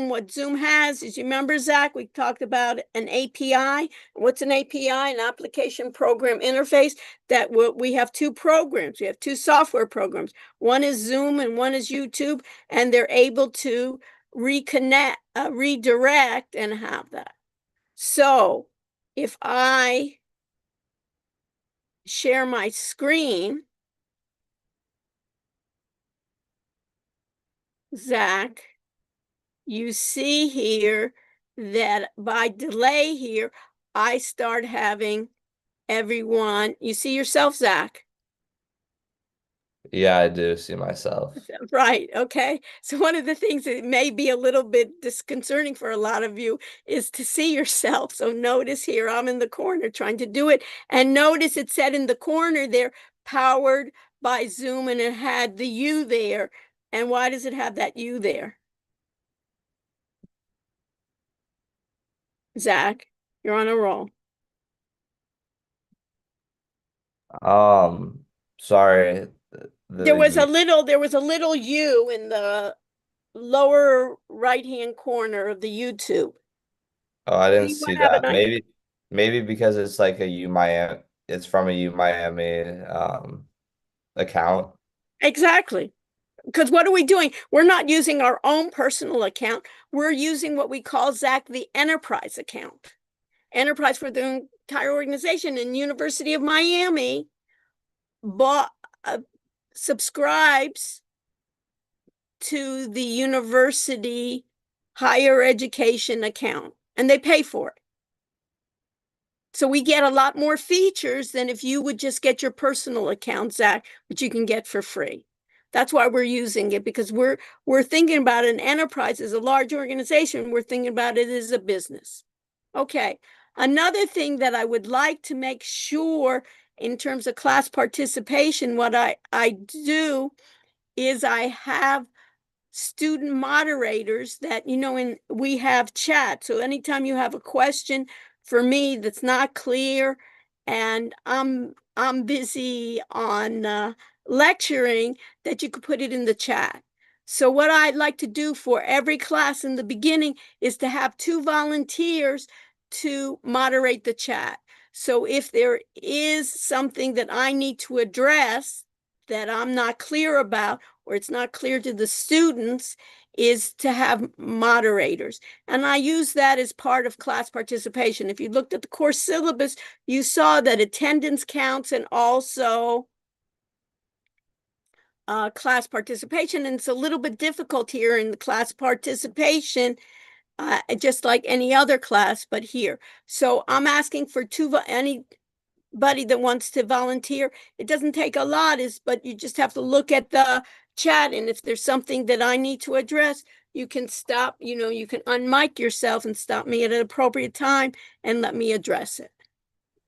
Zoom, what Zoom has is, you remember, Zach, we talked about an API. What's an API? An application program interface. That we have two programs. We have two software programs. One is Zoom and one is YouTube, and they're able to redirect and have that. So if I share my screen, Zach, you see here that by delay here, I start having everyone. You see yourself, Zach? Yeah, I do see myself. Right. Okay. So one of the things that may be a little bit disconcerting for a lot of you is to see yourself. So notice here, I'm in the corner trying to do it. And notice it said in the corner there, powered by Zoom, and it had the U there. And why does it have that U there? Zach, you're on a roll. Um, Sorry, There the was a you. little U in the lower right-hand corner of the YouTube. Oh, I didn't See what see happened? that. Maybe because it's like a U Miami. It's from a U Miami account. Exactly. Because what are we doing? We're not using our own personal account. We're using what we call, Zach, the enterprise account. Enterprise for the entire organization. And University of Miami bought subscribes to the university higher education account, and they pay for it. So we get a lot more features than if you would just get your personal account, Zach, which you can get for free. That's why we're using it, because we're thinking about an enterprise as a large organization. We're thinking about it as a business. Okay. Another thing that I would like to make sure in terms of class participation, what I do is I have student moderators that, and we have chat. So anytime you have a question for me that's not clear, and I'm busy on lecturing, that you could put it in the chat. So what I'd like to do for every class in the beginning is to have two volunteers to moderate the chat. So if there is something that I need to address that I'm not clear about, or it's not clear to the students, is to have moderators. And I use that as part of class participation. If you looked at the course syllabus, you saw that attendance counts and also class participation. And it's a little bit difficult here in the class participation, just like any other class, but here. So I'm asking for anybody that wants to volunteer. It doesn't take a lot, but you just have to look at the chat, and if there's something that I need to address, you can stop, you can unmic yourself and stop me at an appropriate time and let me address it.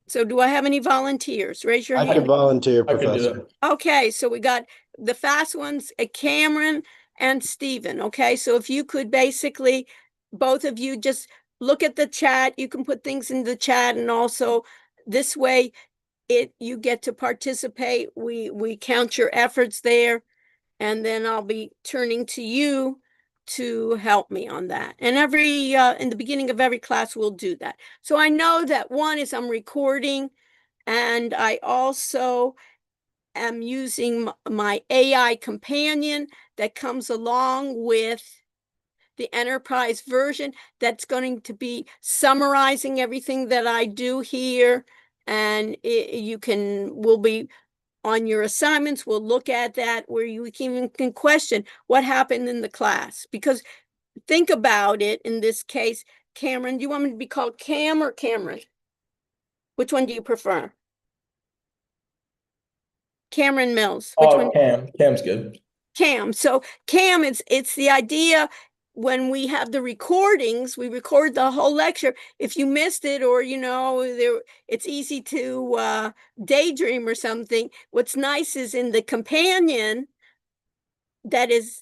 So do I have any volunteers? Raise your I can hand. volunteer, I can do Professor. it. Okay, so we got the fast ones, Cameron and Stephen. Okay, so if you could basically, both of you, just look at the chat. You can put things in the chat, and also this way you get to participate. We count your efforts there, and then I'll be turning to you to help me on that. And in the beginning of every class, we'll do that. So I know that one is I'm recording, and I also am using my AI companion that comes along with the enterprise version, that's going to be summarizing everything that I do here. And we'll be on your assignments, we'll look at that, where you can question what happened in the class. Because think about it, in this case, Cameron, do you want me to be called Cam or Cameron? Which one do you prefer? Cameron Mills. Which one? Cam. Cam's good. Cam. So Cam, it's the idea, when we have the recordings, we record the whole lecture. If you missed it, or it's easy to daydream or something. What's nice is in the companion that is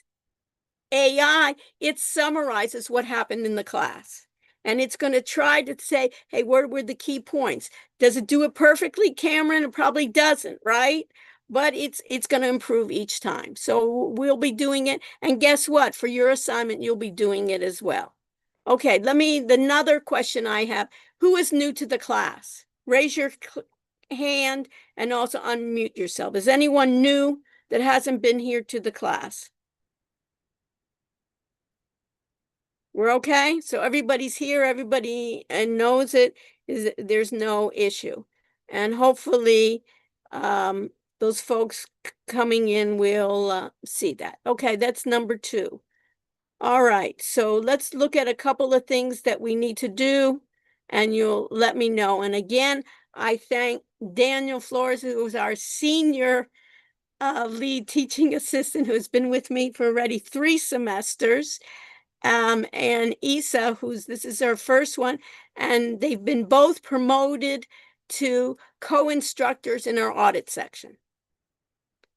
AI, it summarizes what happened in the class. And it's going to try to say, hey, what were the key points? Does it do it perfectly, Cameron? It probably doesn't, right? but it's going to improve each time. So we'll be doing it. And guess what? For your assignment, you'll be doing it as well. Okay, another question I have. Who is new to the class? Raise your hand and also unmute yourself. Is anyone new that hasn't been here to the class? We're okay? So everybody's here, everybody knows it. There's no issue. And hopefully those folks coming in will see that. Okay, that's number 2. All right, so let's look at a couple of things that we need to do, and you'll let me know. And again, I thank Daniel Flores, who is our senior lead teaching assistant, who's been with me for already 3 semesters. And Isa, this is her first one, and they've been both promoted to co-instructors in our audit section.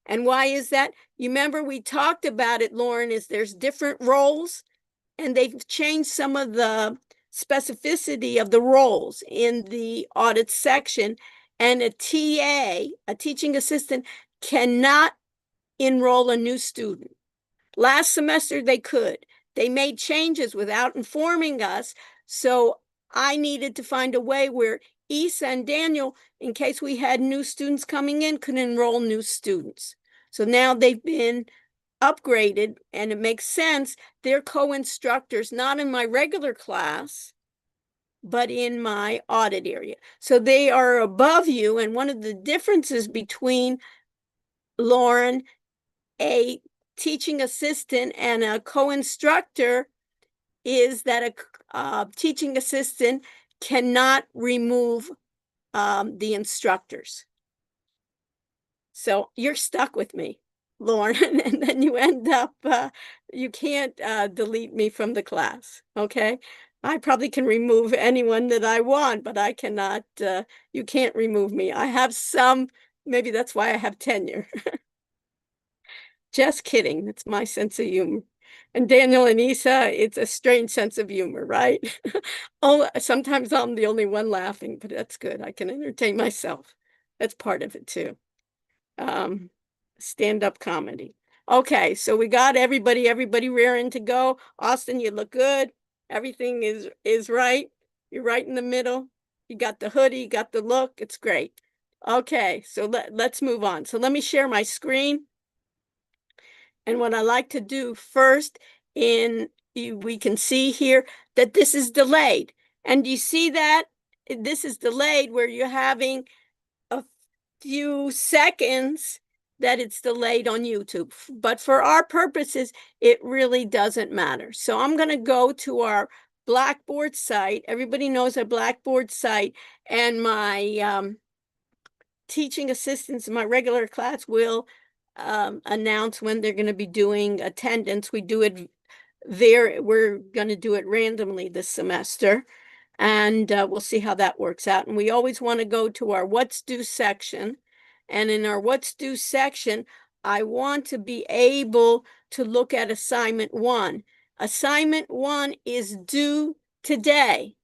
And why is that? You remember we talked about it, Lauren, is there's different roles, and they've changed some of the specificity of the roles in the audit section. And a TA, a teaching assistant, cannot enroll a new student. Last semester they could. They made changes without informing us. So I needed to find a way where Isa and Daniel, in case we had new students coming in, could enroll new students. So now they've been upgraded, and it makes sense. They're co-instructors, not in my regular class, but in my audit area. So they are above you. And one of the differences between Lauren, a teaching assistant, and a co-instructor is that a teaching assistant cannot remove the instructors. So you're stuck with me, Lauren, and then you end up, you can't delete me from the class, okay? I probably can remove anyone that I want, but I cannot, you can't remove me. I have maybe that's why I have tenure. Just kidding. It's my sense of humor. And Daniel and Isa, it's a strange sense of humor, right? Oh, sometimes I'm the only one laughing, but that's good. I can entertain myself. That's part of it too. Stand-up comedy. Okay, so we got everybody rearing to go. Austin, you look good. Everything is right. You're right in the middle. You got the hoodie, you got the look. It's great. Okay, so let's move on. So let me share my screen. And what I like to do first, we can see here that this is delayed. And you see that this is delayed where you're having a few seconds that it's delayed on YouTube. But for our purposes, it really doesn't matter. So I'm going to go to our Blackboard site. Everybody knows our Blackboard site, and my teaching assistants in my regular class will announce when they're going to be doing attendance. We do it there. We're going to do it randomly this semester, and we'll see how that works out. And we always want to go to our what's due section. And in our what's due section, I want to be able to look at assignment 1. Assignment 1 is due today.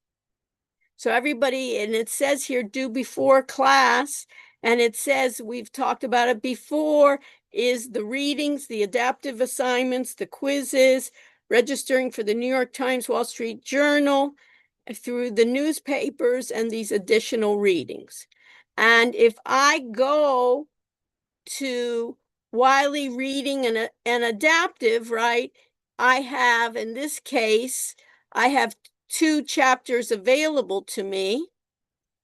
So everybody, and it says here due before class, and it says, we've talked about it before, is the readings, the adaptive assignments, the quizzes, registering for the New York Times, Wall Street Journal, through the newspapers, and these additional readings. And if I go to Wiley reading and adaptive, right, I have, in this case, I have 2 chapters available to me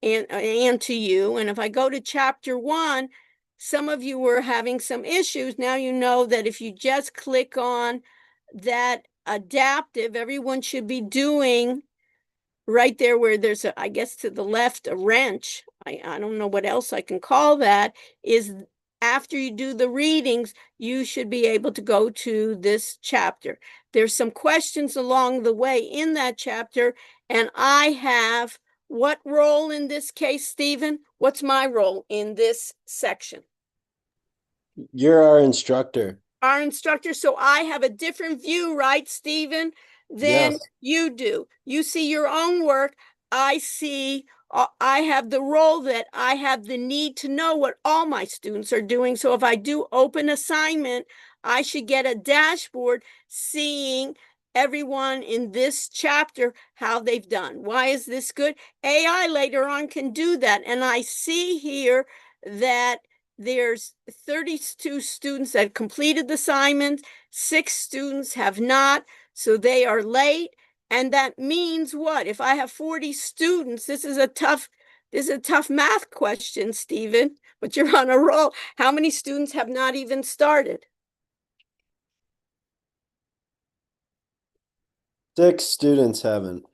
and to you. And if I go to chapter 1, some of you were having some issues. Now you know that if you just click on that adaptive, everyone should be doing right there where there's I guess to the left, a wrench. I don't know what else I can call that, is after you do the readings, you should be able to go to this chapter. There's some questions along the way in that chapter, and I have what role in this case, Stephen? What's my role in this section? You're our instructor. Our instructor. So I have a different view, right, Stephen, than Yes. you do. You see your own work. I see I have the role that I have the need to know what all my students are doing. So if I do open assignment, I should get a dashboard seeing everyone in this chapter, how they've done. Why is this good? AI later on can do that. And I see here that there's 32 students that completed the assignment, 6 students have not, so they are late. And that means what? If I have 40 students, this is a tough math question, Stephen, but you're on a roll. How many students have not even started? 6 students haven't.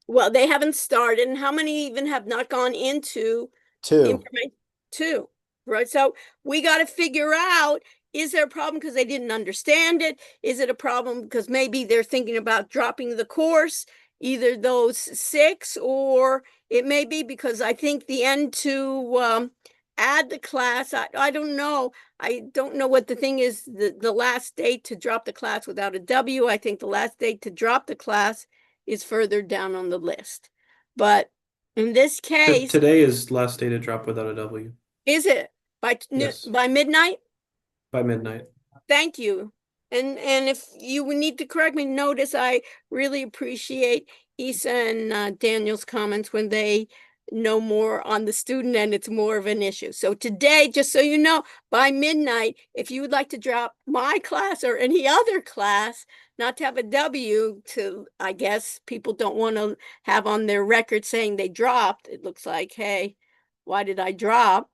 Well, they haven't started. And how many even have not gone into 2. information? 2, right? So we got to figure out, is there a problem because they didn't understand it? Is it a problem because maybe they're thinking about dropping the course? Either those 6, or it may be because I think the end to add the class, I don't know. I don't know what the thing is, the last date to drop the class without a W. I think the last date to drop the class is further down on the list. But in this case, Today is last day to drop without a W. is it Yes. by midnight? By midnight. Thank you. And if you need to correct me, notice I really appreciate Isa and Daniel's comments when they know more on the student and it's more of an issue. So today, just so you know, by midnight, if you would like to drop my class or any other class, not to have a W, to, I guess people don't want to have on their record saying they dropped. It looks like, hey, why did I drop?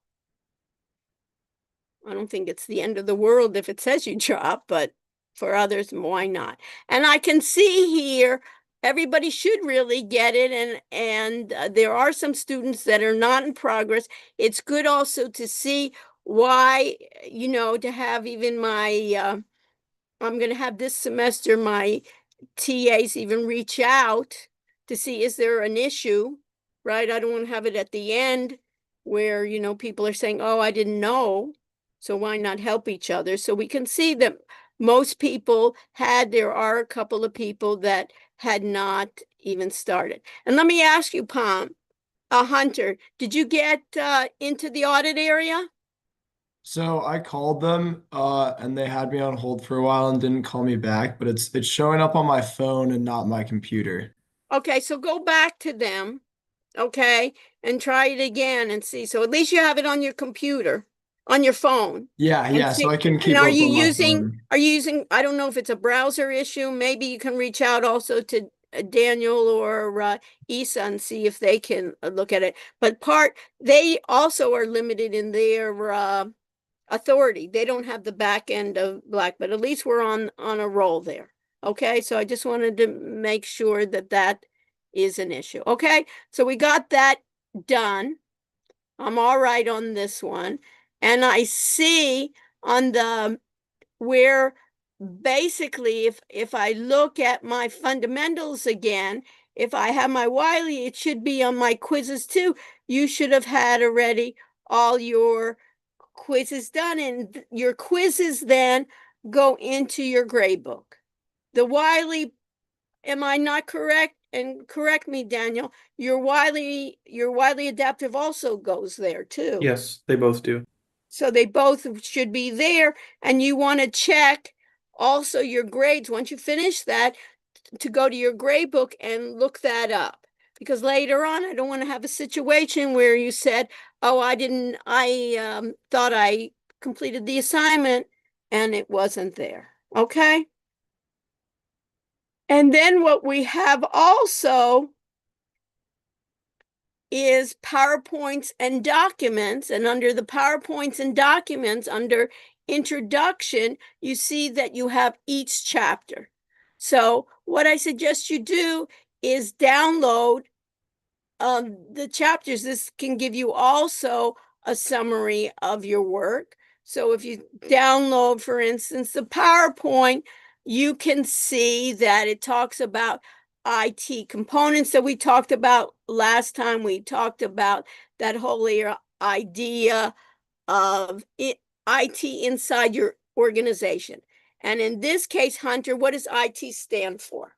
I don't think it's the end of the world if it says you drop, but for others, why not? And I can see here, everybody should really get it. And there are some students that are not in progress. It's good also to see why, to have even my, I'm going to have this semester, my TAs even reach out to see, is there an issue, right? I don't want to have it at the end where, people are saying, oh, I didn't know. So why not help each other? So we can see that most people there are a couple of people that had not even started. And let me ask you, Hunter, did you get into the audit area? So I called them and they had me on hold for a while and didn't call me back, but it's showing up on my phone and not my computer. Okay, so go back to them, okay, and try it again and see. So at least you have it on your computer, on your phone. Yeah, so I can And keep are up you on my using, phone. I don't know if it's a browser issue, maybe you can reach out also to Daniel or Isa and see if they can look at it. But they also are limited in their authority. They don't have the back end of Black, but at least we're on a roll there. Okay, so I just wanted to make sure that is an issue. Okay, so we got that done. I'm all right on this one. And I see on the where basically if I look at my fundamentals again, if I have my Wiley, it should be on my quizzes too. You should have had already all your quizzes done, and your quizzes then go into your grade book. The Wiley, am I not correct? And correct me, Daniel, your Wiley adaptive also goes there too. Yes, they both do. So they both should be there, and you want to check also your grades once you finish that to go to your grade book and look that up. Because later on, I don't want to have a situation where you said, oh, I thought I completed the assignment and it wasn't there. Okay. And then what we have also is PowerPoints and documents. And under the PowerPoints and documents, under introduction, you see that you have each chapter. So what I suggest you do is download the chapters. This can give you also a summary of your work. So if you download, for instance, the PowerPoint, you can see that it talks about IT components that we talked about last time. We talked about that whole idea of IT inside your organization. And in this case, Hunter, what does IT stand for?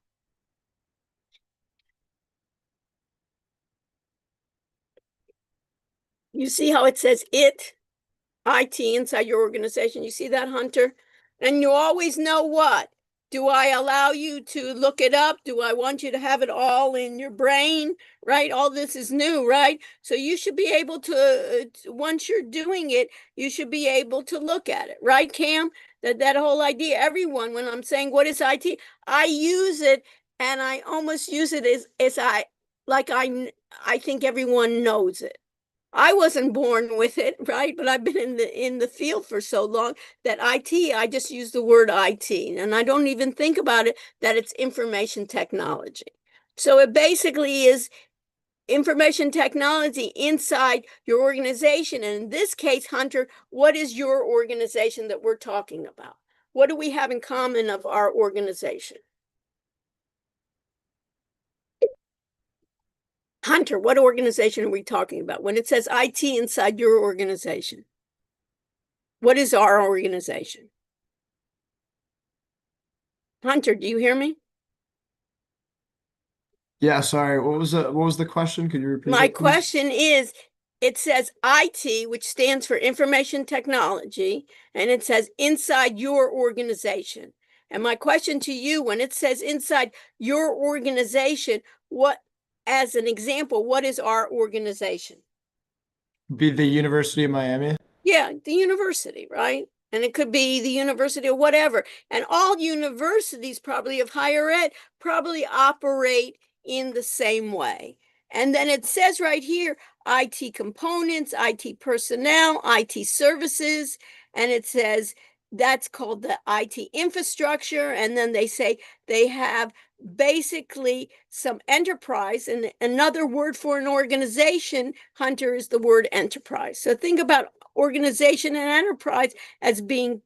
You see how it says IT inside your organization? You see that, Hunter? And you always know what? Do I allow you to look it up? Do I want you to have it all in your brain? Right? All this is new, right? So you should be able to, once you're doing it, you should be able to look at it, right, Cam? That whole idea, everyone, when I'm saying what is IT, I use it and I almost use it as I think everyone knows it. I wasn't born with it, right? But I've been in the field for so long that IT, I just use the word IT, and I don't even think about it that it's information technology. So it basically is information technology inside your organization. And in this case, Hunter, what is your organization that we're talking about? What do we have in common of our organization? Hunter, what organization are we talking about? When it says IT inside your organization, what is our organization? Hunter, do you hear me? Yeah, sorry. What was the question? Could you repeat My it, please? question is, it says IT, which stands for information technology, and it says inside your organization. And my question to you, when it says inside your organization, what, as an example, what is our organization? Be the University of Miami. Yeah, the university, right? And it could be the university or whatever. And all universities probably of higher ed probably operate in the same way. And then it says right here, IT components, IT personnel, IT services, and it says that's called the IT infrastructure. And then they say they have basically some enterprise, and another word for an organization, Hunter, is the word enterprise. So think about organization and enterprise as being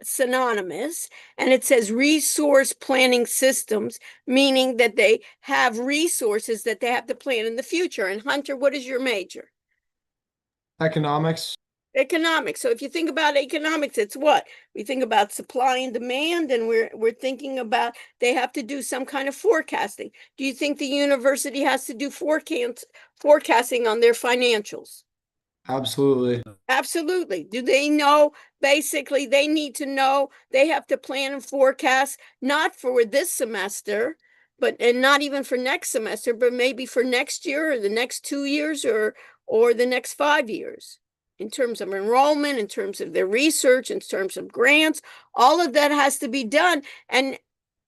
synonymous. And it says resource planning systems, meaning that they have resources that they have to plan in the future. And Hunter, what is your major? Economics. Economics. So if you think about economics, it's what? We think about supply and demand, and we're thinking about they have to do some kind of forecasting. Do you think the university has to do forecasting on their financials? Absolutely. Absolutely. Do they know? Basically, they need to know they have to plan and forecast, not for this semester, and not even for next semester, but maybe for next year or the next 2 years or the next 5 years. In terms of enrollment, in terms of their research, in terms of grants, all of that has to be done. And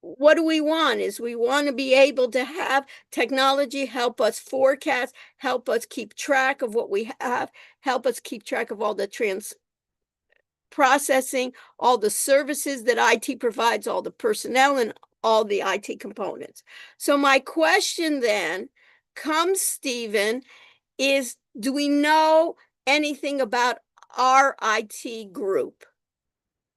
what do we want is we want to be able to have technology help us forecast, help us keep track of what we have, help us keep track of all the processing, all the services that IT provides, all the personnel and all the IT components. So my question then comes, Stephen, is do we know anything about our IT group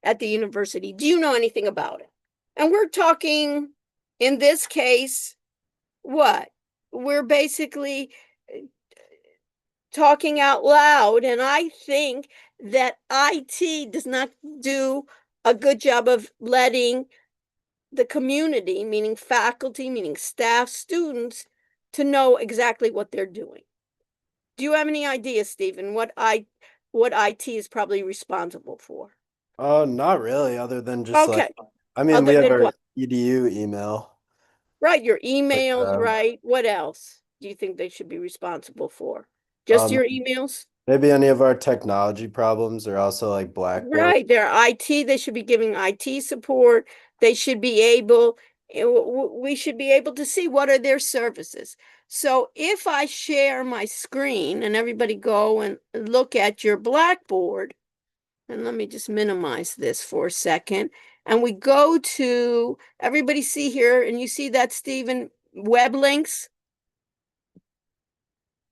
at the university? Do you know anything about it? And we're talking, in this case, what? We're basically talking out loud. And I think that IT does not do a good job of letting the community, meaning faculty, meaning staff, students, to know exactly what they're doing. Do you have any idea, Stephen, what IT is probably responsible for? Oh, not really, other than just Okay. I mean, Other we have than our what? EDU email. Right, your But, emails, right? What else do you think they should be responsible for? Just um, your emails? maybe any of our technology problems are also like Blackboard. Right, they're IT, they should be giving IT support. They should be able, we should be able to see what are their services. So if I share my screen and everybody go and look at your Blackboard, and let me just minimize this for a second. And we go to, everybody see here, and you see that, Stephen, web links?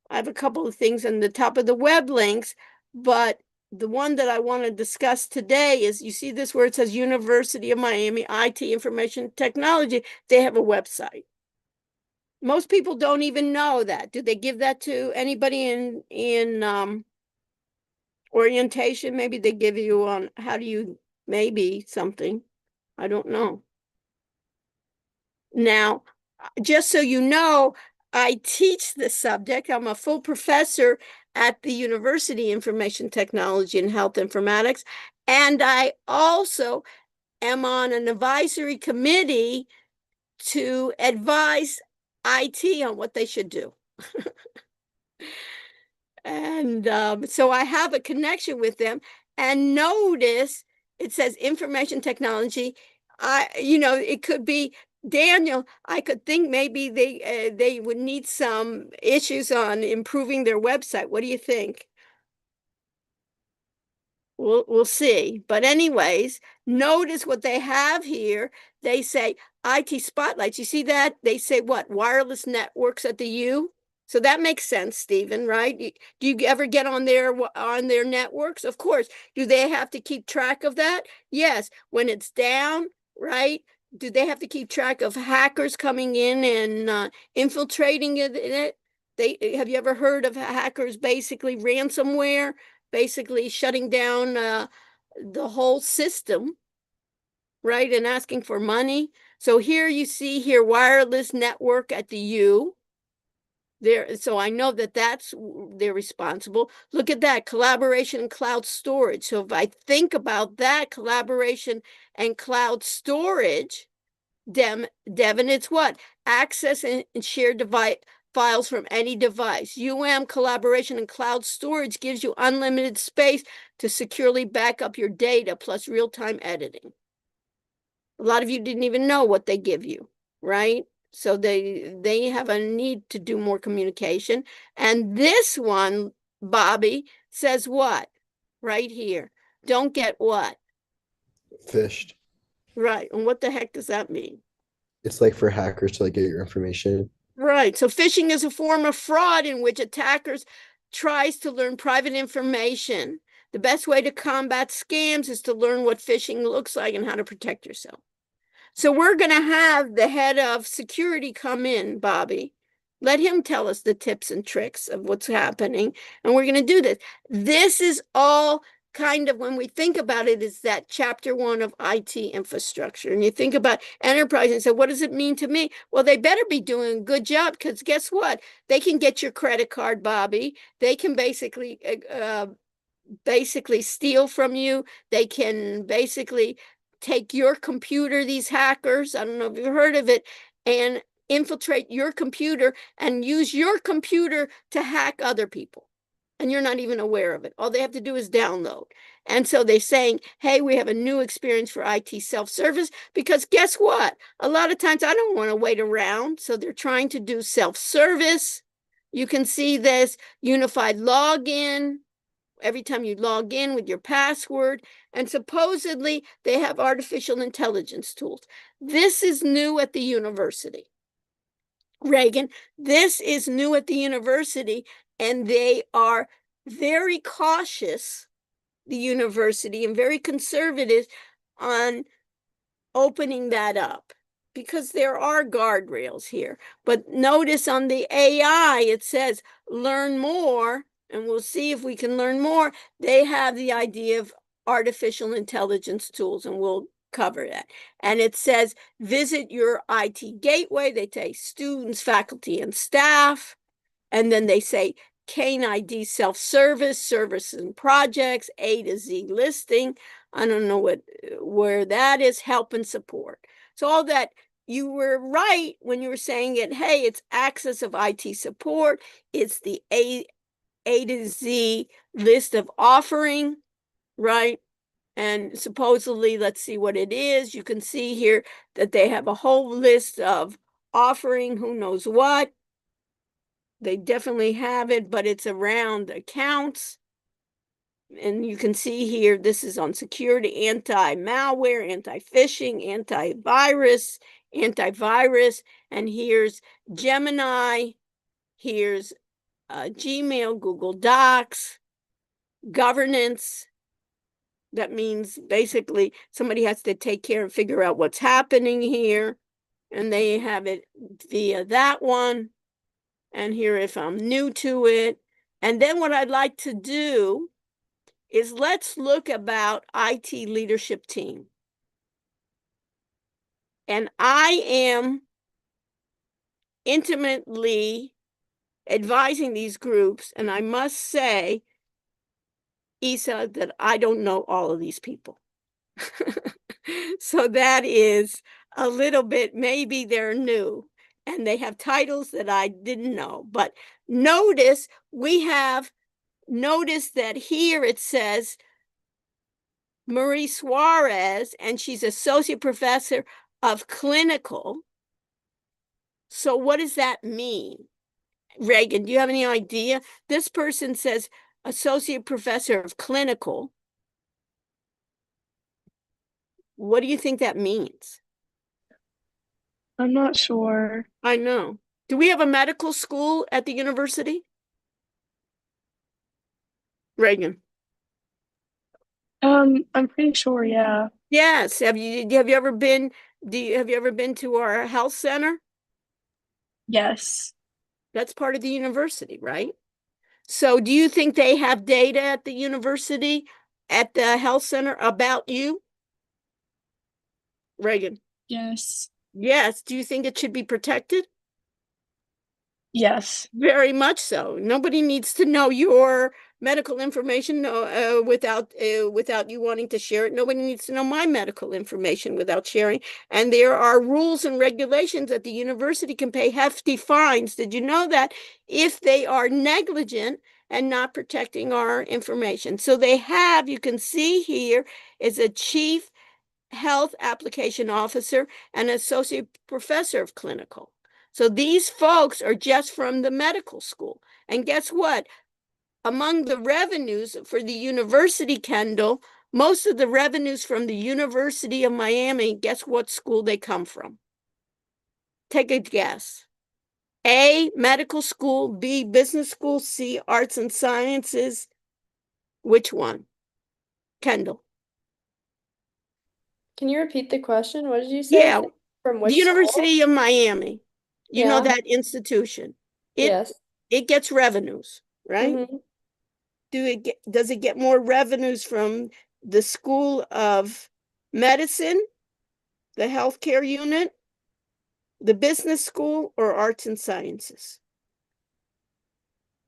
I have a couple of things on the top of the web links, but the one that I want to discuss today is, you see this where it says University of Miami IT Information Technology. They have a website. Most people don't even know that. Do they give that to anybody in orientation? Maybe they give you on how do you, maybe something. I don't know. Now, just so you know, I teach the subject. I'm a full professor at the University, Information Technology and Health Informatics. And I also am on an advisory committee to advise IT on what they should do. And so I have a connection with them. And notice it says information technology. It could be Daniel. I could think maybe they would need some issues on improving their website. What do you think? We'll see. But anyways, notice what they have here. They say IT spotlights. You see that? They say what? Wireless networks at the U. So that makes sense, Stephen, right? Do you ever get on their networks? Of course. Do they have to keep track of that? Yes. When it's down, right? Do they have to keep track of hackers coming in and infiltrating it? Have you ever heard of hackers basically ransomware, basically shutting down the whole system, right? And asking for money. So here you see here wireless network at the U. There, so I know that they're responsible. Look at that, collaboration and cloud storage. So if I think about that, collaboration and cloud storage, Devin, it's what? Access and share files from any device. collaboration and cloud storage gives you unlimited space to securely back up your data plus real-time editing. A lot of you didn't even know what they give you, right? So they have a need to do more communication. And this one, Bobby, says what? Right here. Don't get what? Fished. Right. And what the heck does that mean? It's like for hackers to like get your information. Right. So phishing is a form of fraud in which attackers tries to learn private information. The best way to combat scams is to learn what phishing looks like and how to protect yourself. So we're going to have the head of security come in, Bobby. Let him tell us the tips and tricks of what's happening. And we're going to do this. This is all kind of, when we think about it, is that chapter 1 of IT infrastructure. And you think about enterprise and say, what does it mean to me? Well, they better be doing a good job, because guess what? They can get your credit card, Bobby. They can basically steal from you. They can basically take your computer, these hackers, I don't know if you've heard of it, and infiltrate your computer and use your computer to hack other people. And you're not even aware of it. All they have to do is download. And so they're saying, hey, we have a new experience for IT self-service, because guess what? A lot of times I don't want to wait around. So they're trying to do self-service. You can see this unified login. Every time you log in with your password, and supposedly they have artificial intelligence tools. This is new at the university. Reagan, this is new at the university, and they are very cautious, the university, and very conservative on opening that up, because there are guardrails here. But notice on the AI, it says learn more. And we'll see if we can learn more. They have the idea of artificial intelligence tools, and we'll cover that. And it says, visit your IT gateway. They say students, faculty, and staff. And then they say Kane ID self-service, services and projects, A to Z listing. I don't know where that is, help and support. So all that, you were right when you were saying it. Hey, it's access of IT support. It's the A to Z list of offering, right? And supposedly, let's see what it is. You can see here that they have a whole list of offering who knows what. They definitely have it, but it's around accounts. And you can see here, this is on security, anti-malware, anti-phishing, antivirus, and here's Gemini, here's Gmail, Google Docs, governance. That means basically somebody has to take care and figure out what's happening here. And they have it via that one. And here, if I'm new to it. And then what I'd like to do is let's look about IT leadership team. And I am intimately advising these groups. And I must say, Isa, that I don't know all of these people. So that is a little bit, maybe they're new and they have titles that I didn't know. But notice that here it says Marie Suarez, and she's associate professor of clinical. So what does that mean? Reagan, do you have any idea? This person says associate professor of clinical. What do you think that means? I'm not sure. I know. Do we have a medical school at the university? Reagan. I'm pretty sure, yeah. Yes. Have you ever been to our health center? Yes. That's part of the university, right? So do you think they have data at the university, at the health center about you? Reagan. Yes. Yes. Do you think it should be protected? Yes. Very much so. Nobody needs to know your medical information without you wanting to share it. Nobody needs to know my medical information without sharing. And there are rules and regulations that the university can pay hefty fines. Did you know that if they are negligent and not protecting our information? So they have, you can see here, is a chief health application officer and associate professor of clinical. So these folks are just from the medical school. And guess what? Among the revenues for the university, Kendall, most of the revenues from the University of Miami, guess what school they come from? Take a guess. A, medical school, B, business school, C, arts and sciences. Which one? Kendall. Can you repeat the question? What did you say? Yeah, From the which University of Miami. You know Yeah. that institution. Yes. It gets revenues, right? Mhm. Does it get more revenues from the School of Medicine, the healthcare unit, the business school, or arts and sciences?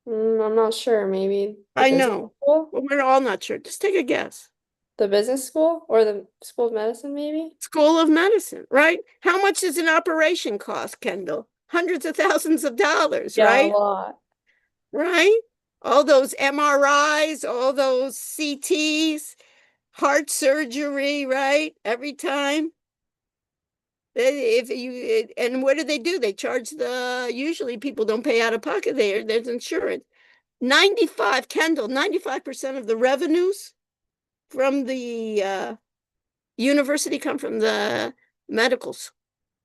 I'm not sure. Maybe the I business know. school? Well, we're all not sure. Just take a guess. The business school or the School of Medicine, maybe? School of Medicine, right? How much does an operation cost, Kendall? Hundreds of thousands of dollars, Yeah, right? a lot. Right? All those MRIs, all those CTs, heart surgery, right? Every time. And what do? They charge usually people don't pay out of pocket. There's insurance. 95% of the revenues from the university come from the medicals,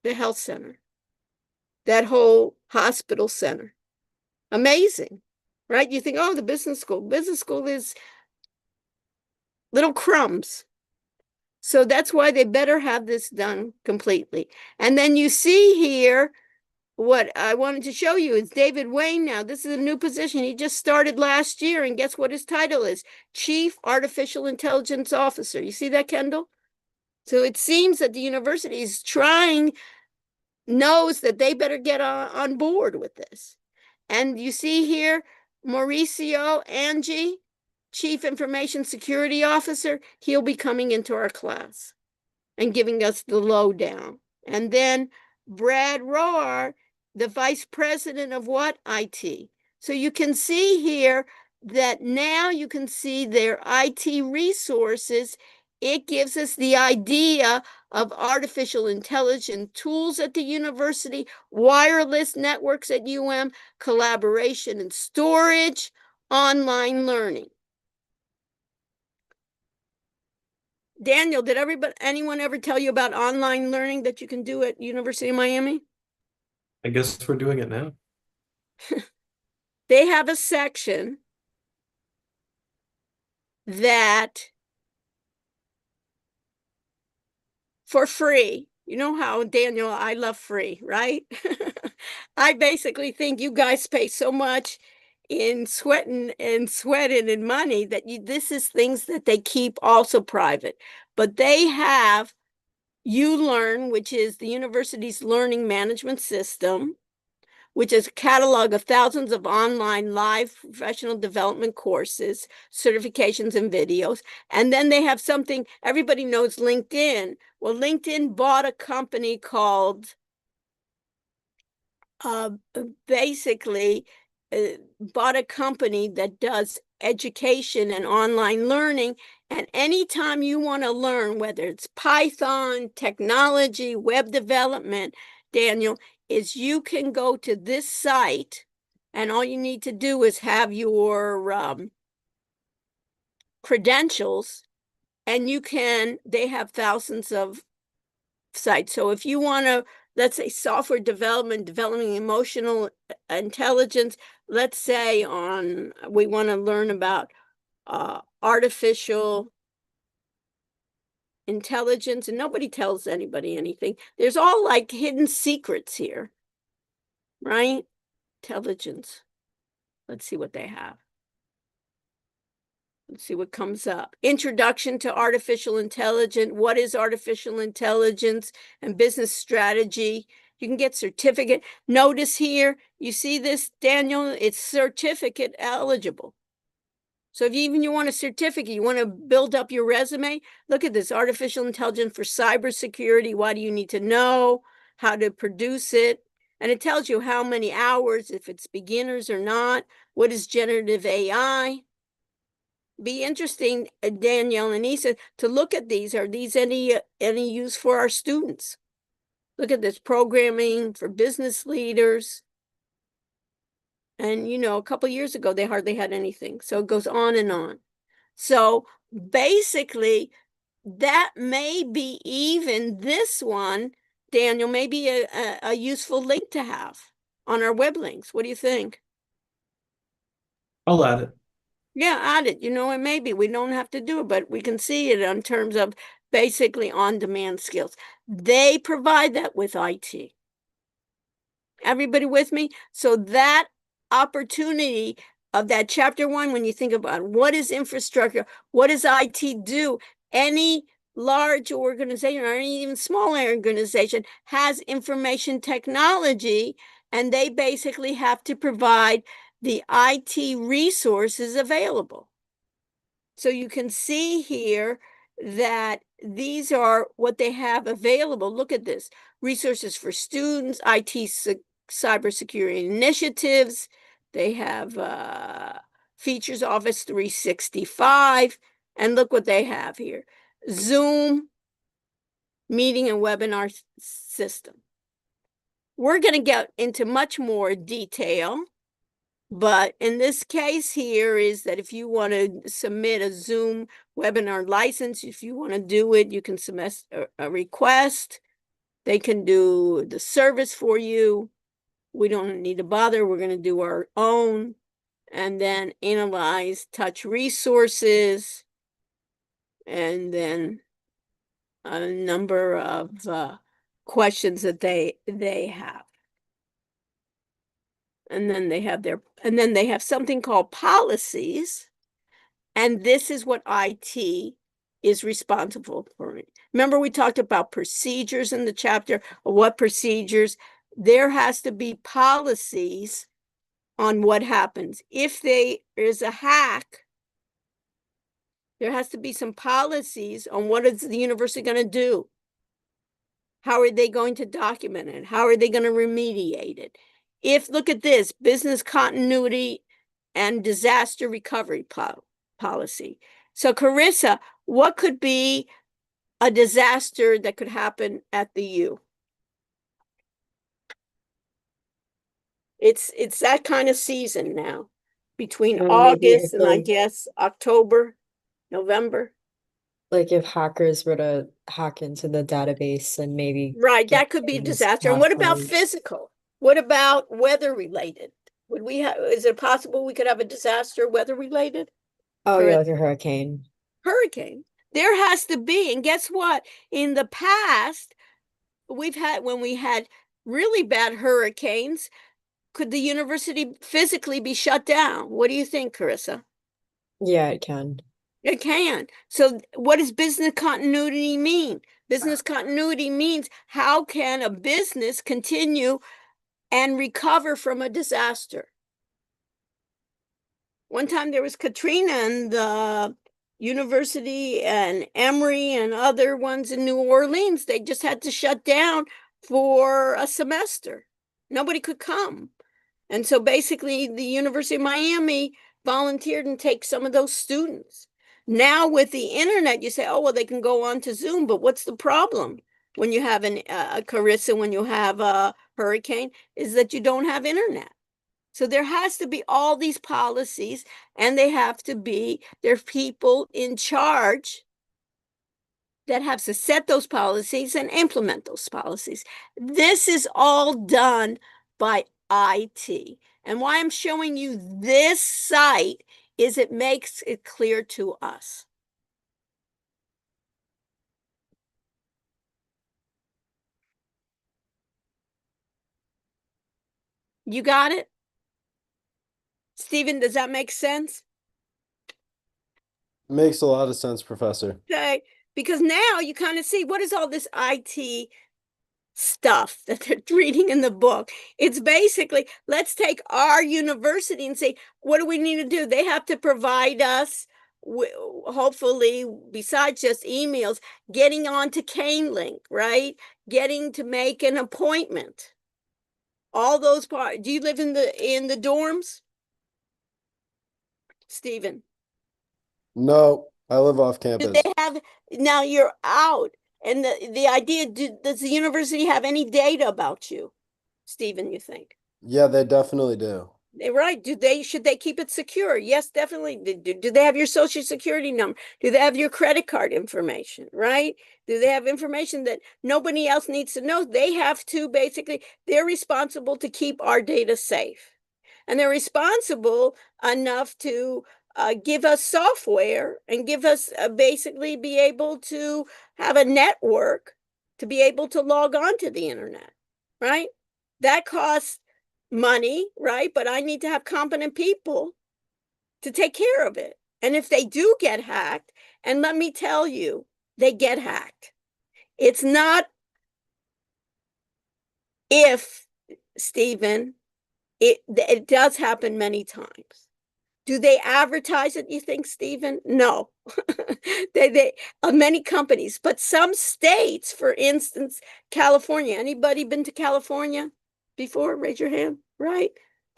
the health center, that whole hospital center. Amazing, right? You think, oh, the business school is little crumbs. So that's why they better have this done completely. And then you see here, what I wanted to show you is David Wayne now. This is a new position. He just started last year, and guess what his title is? Chief Artificial Intelligence Officer. You see that, Kendall? So it seems that the university is knows that they better get on board with this. And you see here, Mauricio Angie, Chief Information Security Officer, he'll be coming into our class and giving us the lowdown. And then Brad Roar, the Vice President of what? IT. So you can see here that now you can see their IT resources. It gives us the idea of artificial intelligence tools at the university, wireless networks at UM, collaboration and storage, online learning. Daniel, did anyone ever tell you about online learning that you can do at University of Miami? I guess we're doing it now. They have a section that for free. You know how, Daniel, I love free, right? I basically think you guys pay so much in sweating and money that this is things that they keep also private. But they have ULearn, which is the university's learning management system, which is a catalog of thousands of online live professional development courses, certifications, and videos. And then they have something, everybody knows LinkedIn. Well, LinkedIn bought a company called basically bought a company that does education and online learning. And anytime you want to learn, whether it's Python, technology, web development, Daniel, is you can go to this site and all you need to do is have your credentials, and they have thousands of sites. So if you want to, let's say software development, developing emotional intelligence, let's say we want to learn about artificial intelligence, and nobody tells anybody anything. There's all like hidden secrets here, right? Intelligence. Let's see what they have. Let's see what comes up. Introduction to artificial intelligence. What is artificial intelligence and business strategy? You can get certificate. Notice here, you see this, Daniel, it's certificate eligible. So if you want a certificate, you want to build up your resume, look at this, artificial intelligence for cybersecurity. Why do you need to know how to produce it? And it tells you how many hours, if it's beginners or not. What is generative AI? Be interesting, Danielle and Issa, to look at these. Are these any use for our students? Look at this, programming for business leaders. And, a couple of years ago, they hardly had anything. So it goes on and on. So basically, that may be even this one, Daniel, may be a useful link to have on our web links. What do you think? I'll add it. Yeah, add it. It may be. We don't have to do it, but we can see it in terms of basically on-demand skills. They provide that with IT. Everybody with me? So that opportunity of that chapter 1, when you think about what is infrastructure, what does IT do? Any large organization or any even small organization has information technology, and they basically have to provide the IT resources available. So you can see here that these are what they have available. Look at this. Resources for students, IT cybersecurity initiatives. They have features Office 365. And look what they have here. Zoom, meeting and webinar system. We're going to get into much more detail. But in this case here is that if you want to submit a Zoom webinar license, if you want to do it, you can submit a request. They can do the service for you. We don't need to bother. We're going to do our own. And then analyze touch resources. And then a number of questions that they have. And then they have something called policies. And this is what IT is responsible for. Remember, we talked about procedures in the chapter, or what procedures. There has to be policies on what happens. If there is a hack, there has to be some policies on what is the university going to do. How are they going to document it? How are they going to remediate it? Look at this, business continuity and disaster recovery policy. So Carissa, what could be a disaster that could happen at the U? It's that kind of season now, between August and I guess October, November. Like if hackers were to hack into the database and maybe Right, that could be a disaster. And what about physical? What about weather related? Is it possible we could have a disaster weather related? Oh, yeah, like a hurricane. Hurricane. There has to be. And guess what? In the past, when we had really bad hurricanes, could the university physically be shut down? What do you think, Carissa? Yeah, it can. It can. So what does business continuity mean? Business continuity means how can a business continue and recover from a disaster. One time there was Katrina, and the university and Emory and other ones in New Orleans, they just had to shut down for a semester. Nobody could come. And so basically the University of Miami volunteered and take some of those students. Now with the internet, you say, oh, well, they can go on to Zoom, but what's the problem when you have a Carissa, when you have a hurricane, is that you don't have internet. So there has to be all these policies, and there's people in charge that have to set those policies and implement those policies. This is all done by IT. And why I'm showing you this site is it makes it clear to us. You got it? Stephen, does that make sense? Makes a lot of sense, Professor. Okay, because now you kind of see what is all this IT stuff that they're reading in the book. It's basically, let's take our university and say, what do we need to do? They have to provide us, hopefully, besides just emails, getting on to CaneLink, right? Getting to make an appointment. All those parts. Do you live in the dorms, Stephen? No, I live off Do campus. they have, now you're out, and the idea, does the university have any data about you, Stephen, you think? Yeah, they definitely do. Right. Should they keep it secure? Yes, definitely. Do they have your social security number? Do they have your credit card information? Right? Do they have information that nobody else needs to know? They have to, basically, they're responsible to keep our data safe. And they're responsible enough to give us software and give us basically be able to have a network to be able to log on to the internet. Right? That costs money, right? But I need to have competent people to take care of it. And if they do get hacked, and let me tell you, they get hacked. It's not if, Stephen, it does happen many times. Do they advertise it, you think, Stephen? No. they many companies, but some states, for instance, California. Anybody been to California before? Raise your hand. Right?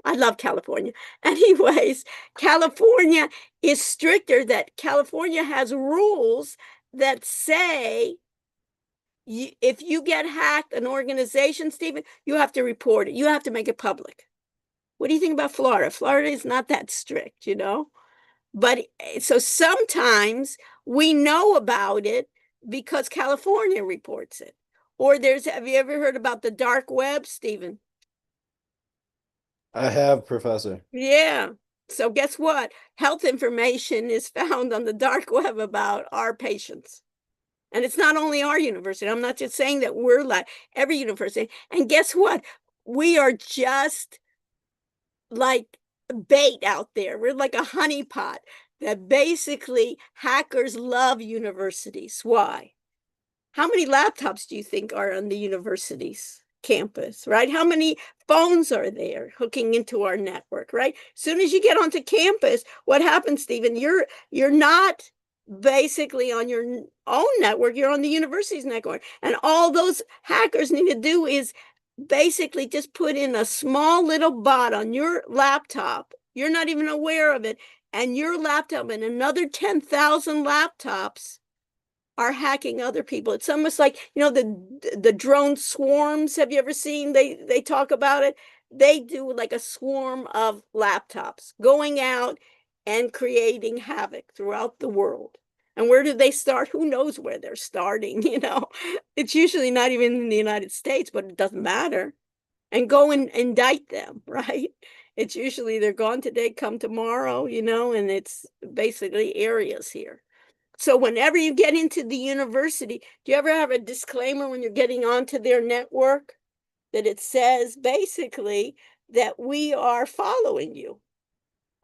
I love California. Anyways, California is stricter, that California has rules that say if you get hacked, an organization, Stephen, you have to report it. You have to make it public. What do you think about Florida? Florida is not that strict, But so sometimes we know about it because California reports it. Or have you ever heard about the dark web, Stephen? I have, Professor. Yeah. So guess what? Health information is found on the dark web about our patients. And it's not only our university. I'm not just saying that we're like every university. And guess what? We are just like bait out there. We're like a honeypot that basically hackers love universities. Why? How many laptops do you think are on the university's campus, right? How many phones are there hooking into our network, right? As soon as you get onto campus, what happens, Stephen? You're not basically on your own network, you're on the university's network. And all those hackers need to do is basically just put in a small little bot on your laptop. You're not even aware of it. And your laptop and another 10,000 laptops are hacking other people. It's almost like, the drone swarms. Have you ever seen, they talk about it? They do like a swarm of laptops going out and creating havoc throughout the world. And where do they start? Who knows where they're starting, It's usually not even in the United States, but it doesn't matter. And go and indict them, right? It's usually they're gone today, come tomorrow, and it's basically areas here. So whenever you get into the university, do you ever have a disclaimer when you're getting onto their network that it says basically that we are following you?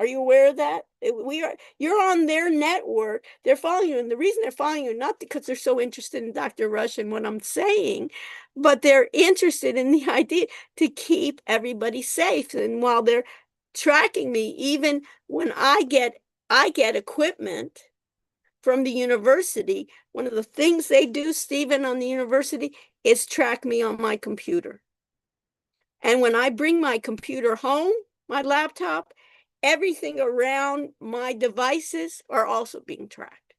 Are you aware of that? You're on their network. They're following you. And the reason they're following you, not because they're so interested in Dr. Rush and what I'm saying, but they're interested in the idea to keep everybody safe. And while they're tracking me, even when I get equipment from the university, one of the things they do, Stephen, on the university is track me on my computer. And when I bring my computer home, my laptop, everything around my devices are also being tracked.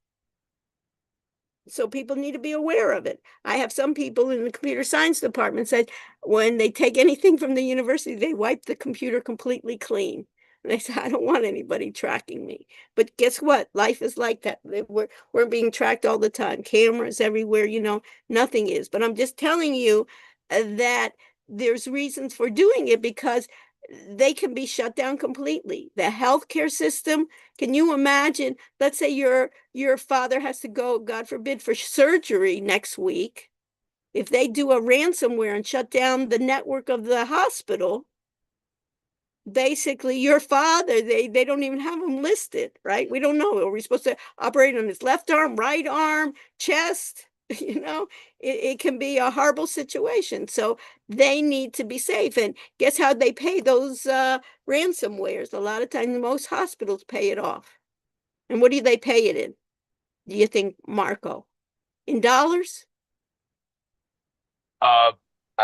So people need to be aware of it. I have some people in the computer science department said when they take anything from the university, they wipe the computer completely clean. And I said, I don't want anybody tracking me. But guess what? Life is like that. We're being tracked all the time. Cameras everywhere, nothing is. But I'm just telling you that there's reasons for doing it because they can be shut down completely. The healthcare system, can you imagine? Let's say your father has to go, God forbid, for surgery next week. If they do a ransomware and shut down the network of the hospital, basically your father, they don't even have him listed, right? We don't know. Are we supposed to operate on his left arm, right arm, chest? It can be a horrible situation. So they need to be safe. And guess how they pay those ransomwares? A lot of times most hospitals pay it off. And what do they pay it in? Do you think, Marco? In dollars? I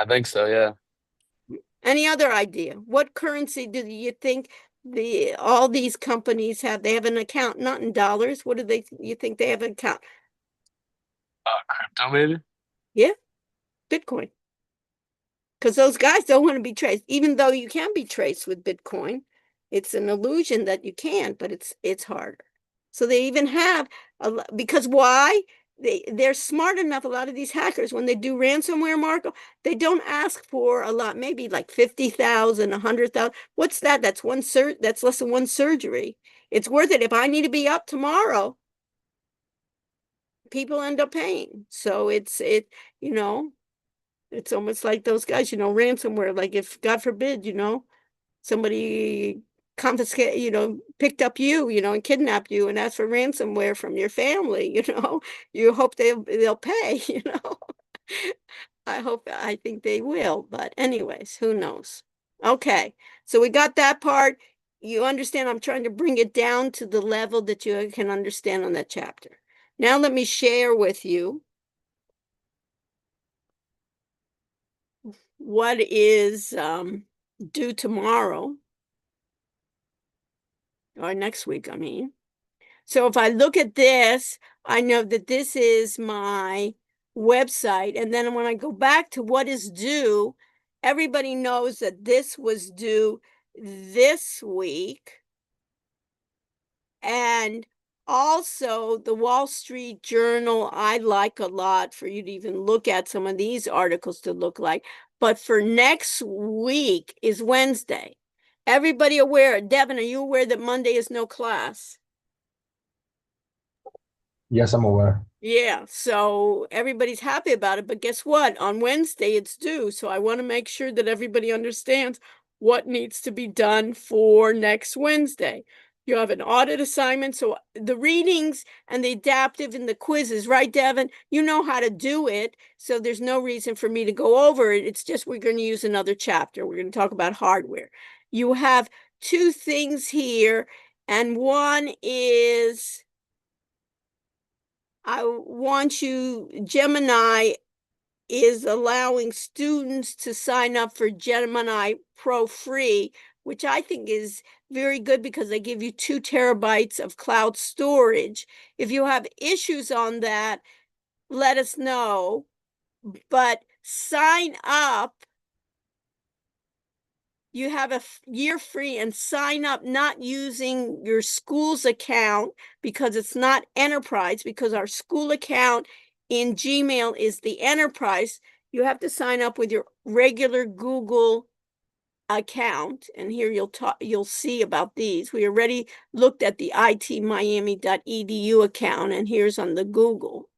think so, yeah. Any other idea? What currency do you think all these companies have? They have an account, not in dollars. What do you think they have an account? Crypto maybe? Yeah, Bitcoin. Because those guys don't want to be traced, even though you can be traced with Bitcoin. It's an illusion that you can, but it's harder. So they even have because why? They're smart enough. A lot of these hackers, when they do ransomware, Marco, they don't ask for a lot. Maybe like 50,000, 100,000. What's that? That's that's less than one surgery. It's worth it. If I need to be up tomorrow, people end up paying. So it's almost like those guys, ransomware. Like if, God forbid, somebody picked up you, and kidnapped you and asked for ransomware from your family, you hope they'll pay, I think they will, but anyways, who knows? Okay, so we got that part. You understand, I'm trying to bring it down to the level that you can understand on that chapter. Now let me share with you what is due tomorrow or next week, I mean. So if I look at this, I know that this is my website. And then when I go back to what is due, everybody knows that this was due this week. And also the Wall Street Journal, I like a lot for you to even look at some of these articles to look like. But for next week is Wednesday. Everybody aware? Devin, are you aware that Monday is no class? Yes, I'm aware. Yeah, so everybody's happy about it, but guess what? On Wednesday it's due, so I want to make sure that everybody understands what needs to be done for next Wednesday. You have an audit assignment, so the readings and the adaptive and the quizzes, right, Devin? You know how to do it, so there's no reason for me to go over it. It's just we're going to use another chapter. We're going to talk about hardware. You have two things here, and one is I want you, Gemini is allowing students to sign up for Gemini Pro free, which I think is very good because they give you 2 terabytes of cloud storage. If you have issues on that, let us know, but sign up. You have a year free and sign up not using your school's account because it's not enterprise, because our school account in Gmail is the enterprise. You have to sign up with your regular Google account. And here you'll see about these. We already looked at the itmiami.edu account, and here's on the Google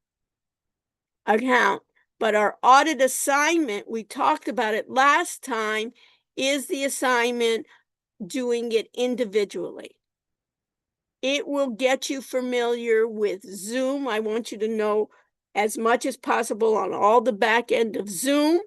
account. But our audit assignment, we talked about it last time, is the assignment doing it individually. It will get you familiar with Zoom. I want you to know as much as possible on all the back end of Zoom,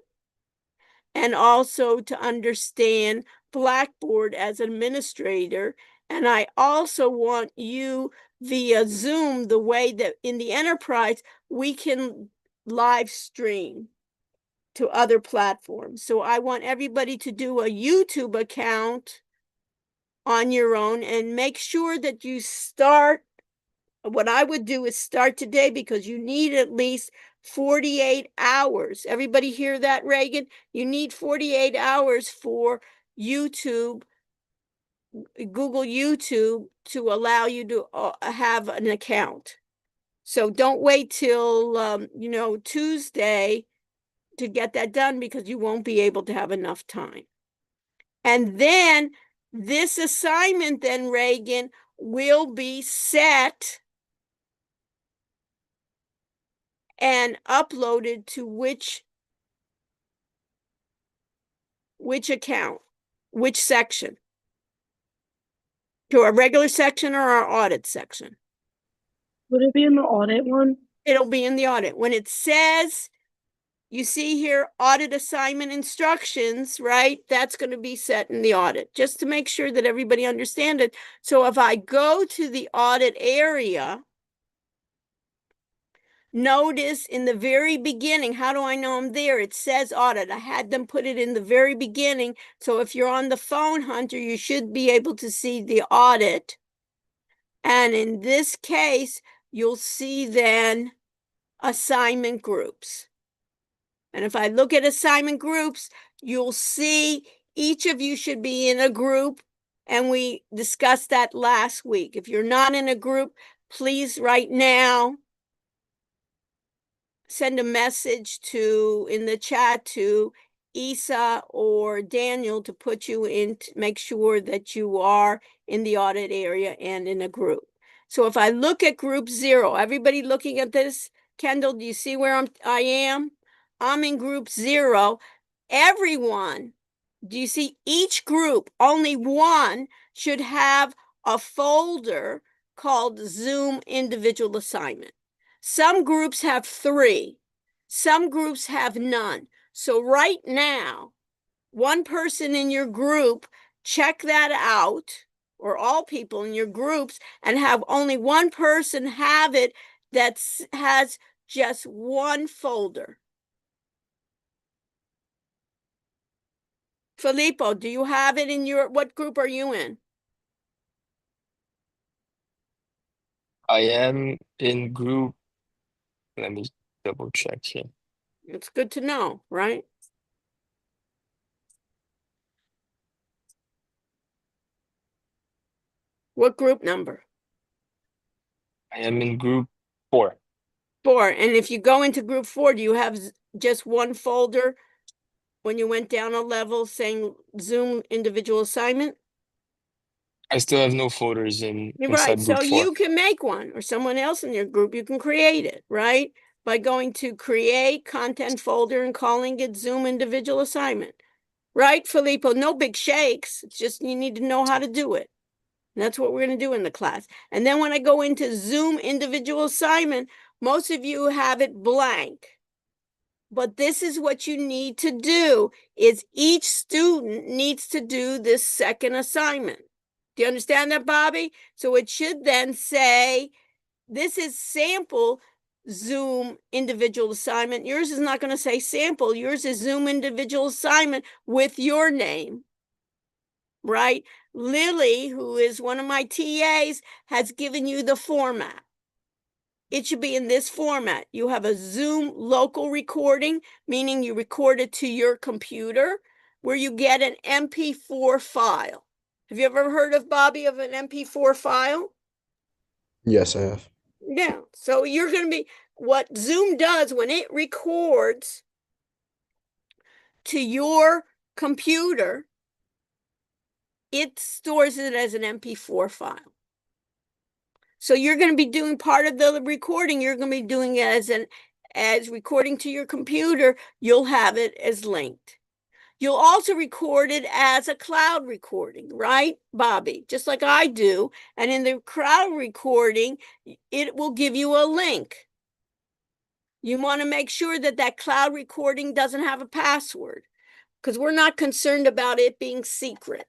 and also to understand Blackboard as an administrator. And I also want you via Zoom, the way that in the enterprise, we can live stream to other platforms. So I want everybody to do a YouTube account on your own and make sure that you start. What I would do is start today, because you need at least 48 hours. Everybody hear that, Reagan? You need 48 hours for YouTube, Google YouTube, to allow you to have an account. So don't wait till, Tuesday to get that done, because you won't be able to have enough time. And then this assignment, then, Reagan, will be set and uploaded to which account, which section? To our regular section or our audit section? Would it be in the audit one? It'll be in the audit. When it says, you see here, audit assignment instructions, right? That's going to be set in the audit, just to make sure that everybody understands it. So if I go to the audit area, notice in the very beginning, how do I know I'm there? It says audit. I had them put it in the very beginning. So if you're on the phone, Hunter, you should be able to see the audit. And in this case, you'll see then assignment groups. And if I look at assignment groups, you'll see each of you should be in a group. And we discussed that last week. If you're not in a group, please right now send a message in the chat to Isa or Daniel to put you in, to make sure that you are in the audit area and in a group. So if I look at group 0, everybody looking at this, Kendall, do you see where I am? I'm in group 0. Everyone, do you see each group, only one should have a folder called Zoom individual assignment. Some groups have 3. Some groups have none. So right now, one person in your group, check that out, or all people in your groups, and have only one person have it that has just one folder. Filippo, do you have it in what group are you in? I am in group. Let me double check here. It's good to know, right? What group number? I am in group 4. 4. And if you go into group 4, do you have just one folder when you went down a level saying Zoom individual assignment? I still have no folders You're inside right. So group 4. you can make one, or someone else in your group, you can create it, right? By going to create content folder and calling it Zoom individual assignment. Right, Filippo? No big shakes. It's just you need to know how to do it. And that's what we're going to do in the class. And then when I go into Zoom individual assignment, most of you have it blank. But this is what you need to do, is each student needs to do this second assignment. Do you understand that, Bobby? So it should then say, this is sample Zoom individual assignment. Yours is not going to say sample. Yours is Zoom individual assignment with your name, right? Lily, who is one of my TAs, has given you the format. It should be in this format. You have a Zoom local recording, meaning you record it to your computer, where you get an MP4 file. Have you ever heard of, Bobby, of an MP4 file? Yes, I have. Yeah. So you're going to be, what Zoom does when it records to your computer, it stores it as an MP4 file. So you're going to be doing part of the recording. You're going to be doing it as recording to your computer. You'll have it as linked. You'll also record it as a cloud recording, right, Bobby? Just like I do. And in the cloud recording, it will give you a link. You want to make sure that that cloud recording doesn't have a password, because we're not concerned about it being secret,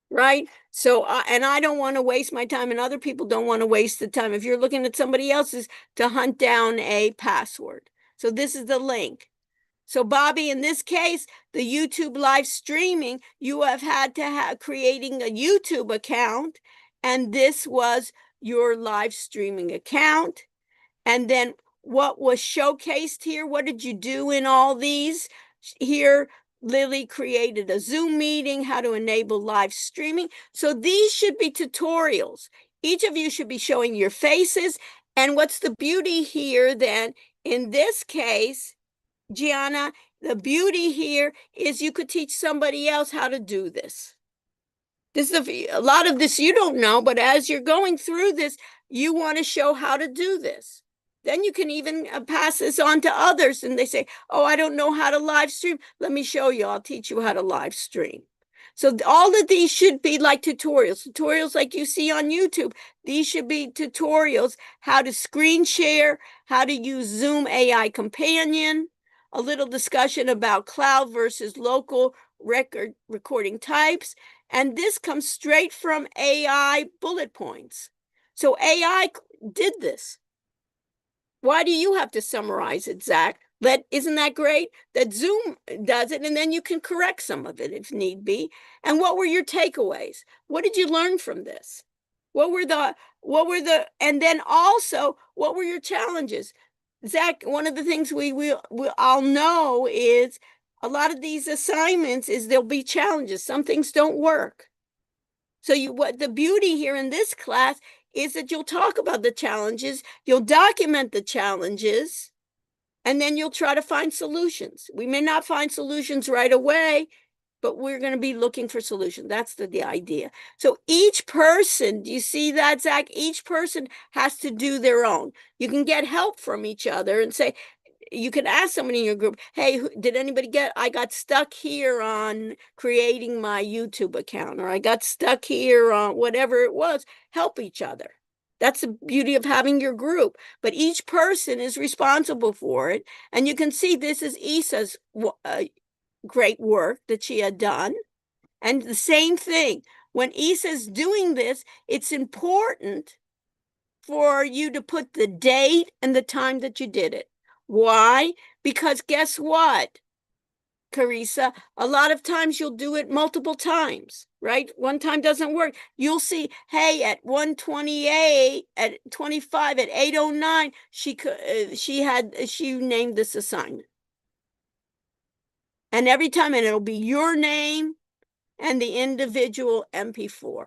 right? So, and I don't want to waste my time, and other people don't want to waste the time if you're looking at somebody else's to hunt down a password. So this is the link. So Bobby, in this case, the YouTube live streaming, you have had to have creating a YouTube account, and this was your live streaming account. And then what was showcased here? What did you do in all these? Here, Lily created a Zoom meeting, how to enable live streaming. So these should be tutorials. Each of you should be showing your faces. And what's the beauty here then? In this case, Gianna, the beauty here is you could teach somebody else how to do this. This is a lot of this you don't know, but as you're going through this, you want to show how to do this. Then you can even pass this on to others, and they say, oh, I don't know how to live stream. Let me show you. I'll teach you how to live stream. So all of these should be like tutorials like you see on YouTube. These should be tutorials, how to screen share, how to use Zoom AI Companion, a little discussion about cloud versus local recording types. And this comes straight from AI bullet points. So AI did this. Why do you have to summarize it, Zach? Isn't that great? That Zoom does it, and then you can correct some of it if need be. And what were your takeaways? What did you learn from this? And then also, what were your challenges? Zach, one of the things I'll know is a lot of these assignments is there'll be challenges. Some things don't work. So what the beauty here in this class is that you'll talk about the challenges, you'll document the challenges, and then you'll try to find solutions. We may not find solutions right away, but we're going to be looking for solutions. That's the idea. So each person, do you see that, Zach? Each person has to do their own. You can get help from each other and say, you can ask somebody in your group, hey, did anybody I got stuck here on creating my YouTube account, or I got stuck here on whatever it was. Help each other. That's the beauty of having your group. But each person is responsible for it. And you can see this is Issa's great work that she had done. And the same thing, when Issa's doing this, it's important for you to put the date and the time that you did it. Why? Because guess what, Carissa? A lot of times you'll do it multiple times, right? One time doesn't work. You'll see, hey, at 1:28, at 25, at 8:09, she named this assignment. And every time, and it'll be your name and the individual MP4.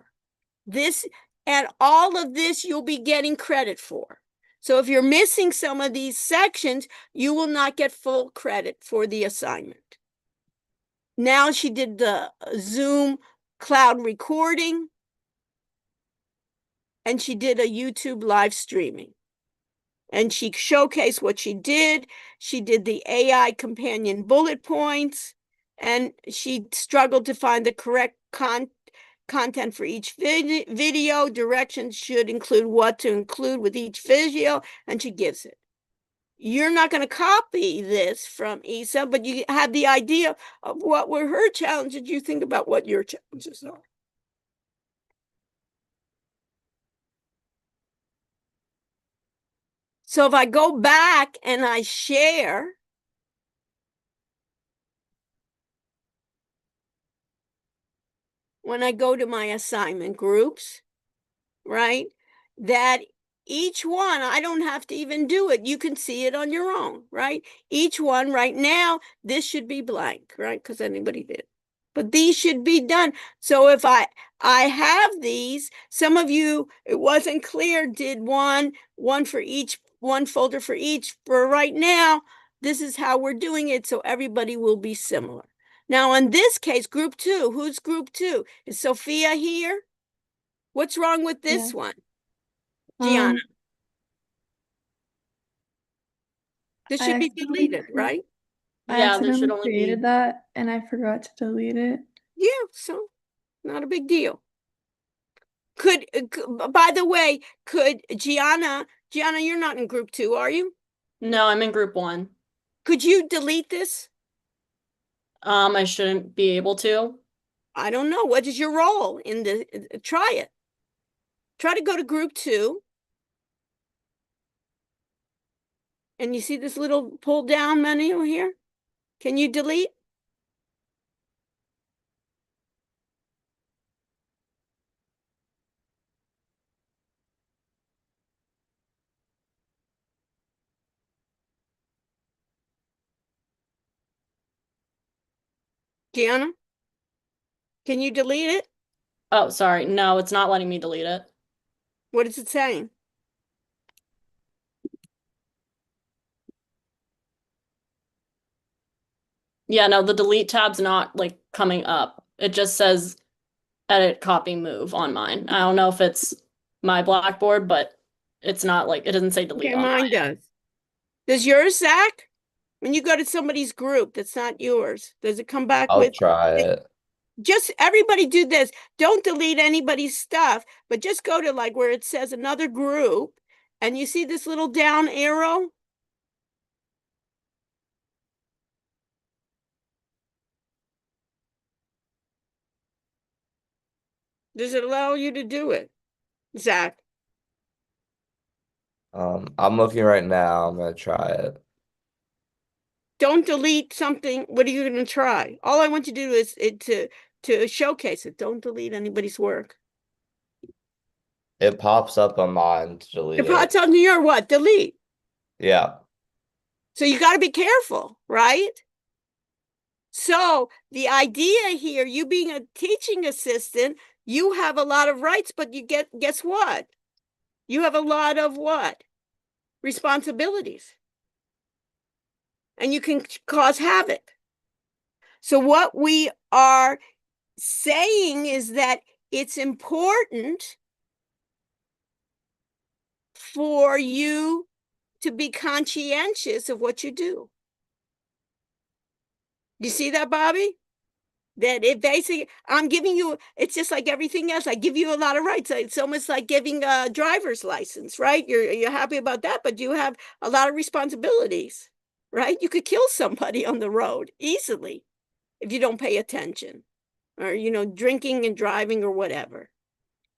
This and all of this you'll be getting credit for. So if you're missing some of these sections, you will not get full credit for the assignment. Now she did the Zoom cloud recording, and she did a YouTube live streaming. And she showcased what she did. She did the AI companion bullet points, and she struggled to find the correct content for each video. Directions should include what to include with each video, and she gives it. You're not going to copy this from Issa, but you have the idea of what were her challenges. You think about what your challenges are. So if I go back and I share, when I go to my assignment groups, right, that each one, I don't have to even do it. You can see it on your own, right? Each one right now, this should be blank, right? Because anybody did. But these should be done. So if I have these, some of you, it wasn't clear, did one for each, one folder for each. For right now, this is how we're doing it, so everybody will be similar. Now, in this case, group 2, who's group 2? Is Sophia here? What's wrong with this one? Gianna. This should be deleted, right? I Yeah, there should accidentally only be. created that and I forgot to delete it. Yeah, so not a big deal. By the way, could Gianna, you're not in group 2, are you? No, I'm in group 1. Could you delete this? I shouldn't be able to. I don't know. What is your role in the, try it. Try to go to group 2. And you see this little pull down menu here? Can you delete? Gianna? Can you delete it? Oh, sorry. No, it's not letting me delete it. What is it saying? Yeah, no, the delete tab's not like coming up. It just says edit, copy, move on mine. I don't know if it's my Blackboard, but it's not like, it doesn't say delete Okay, on mine mine. does. Does yours, Zach? When you go to somebody's group that's not yours, does it come back I'll with? try it. Just everybody do this. Don't delete anybody's stuff, but just go to like where it says another group and you see this little down arrow. Does it allow you to do it, Zach? I'm looking right now. I'm gonna try it. Don't delete something. What are you going to try? All I want you to do is to showcase it. Don't delete anybody's work. It pops up on mine to delete If it's it. on your what? Delete. Yeah. So you got to be careful, right? So the idea here, you being a teaching assistant, you have a lot of rights, but you guess what? You have a lot of what? Responsibilities. And you can cause havoc. So what we are saying is that it's important for you to be conscientious of what you do. You see that, Bobby? That it basically, I'm giving you, it's just like everything else. I give you a lot of rights. It's almost like giving a driver's license, right? You're happy about that, but you have a lot of responsibilities, right? You could kill somebody on the road easily if you don't pay attention, or, you know, drinking and driving or whatever.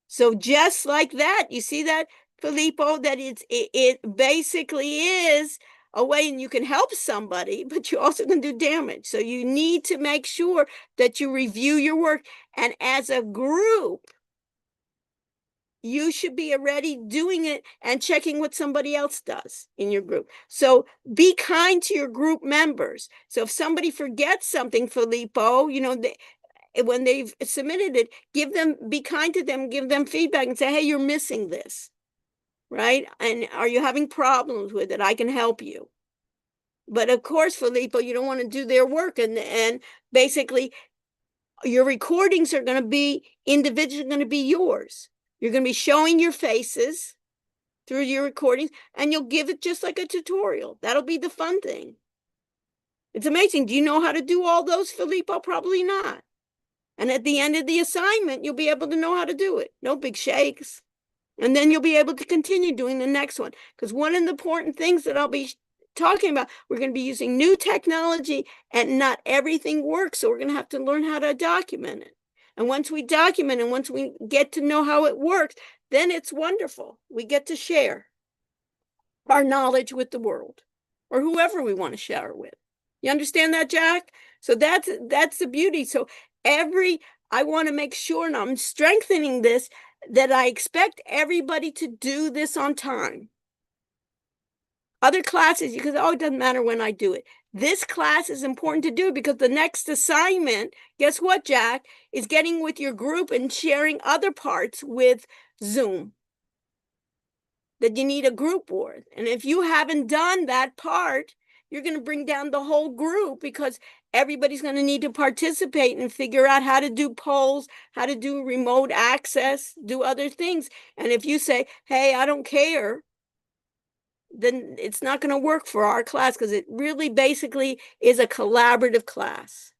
So just like that, you see that, Filippo, that it basically is a way and you can help somebody, but you also can do damage. So you need to make sure that you review your work. And as a group, you should be already doing it and checking what somebody else does in your group. So be kind to your group members. So if somebody forgets something, Filippo, you know, when they've submitted it, be kind to them, give them feedback and say, hey, you're missing this, right? And are you having problems with it? I can help you. But of course, Filippo, you don't want to do their work. And basically, your recordings are going to be individually going to be yours. You're going to be showing your faces through your recordings, and you'll give it just like a tutorial. That'll be the fun thing. It's amazing. Do you know how to do all those, Filippo? Probably not. And at the end of the assignment, you'll be able to know how to do it. No big shakes. And then you'll be able to continue doing the next one. Because one of the important things that I'll be talking about, we're going to be using new technology and not everything works. So we're going to have to learn how to document it. And once we document and once we get to know how it works, then it's wonderful. We get to share our knowledge with the world or whoever we want to share it with. You understand that, Jack? So that's the beauty. So I want to make sure, and I'm strengthening this, that I expect everybody to do this on time. Other classes, because it doesn't matter when I do it. This class is important to do because the next assignment, guess what, Jack, is getting with your group and sharing other parts with Zoom. That you need a group board. And if you haven't done that part, you're going to bring down the whole group because everybody's going to need to participate and figure out how to do polls, how to do remote access, do other things. And if you say, hey, I don't care, then it's not going to work for our class because it really basically is a collaborative class.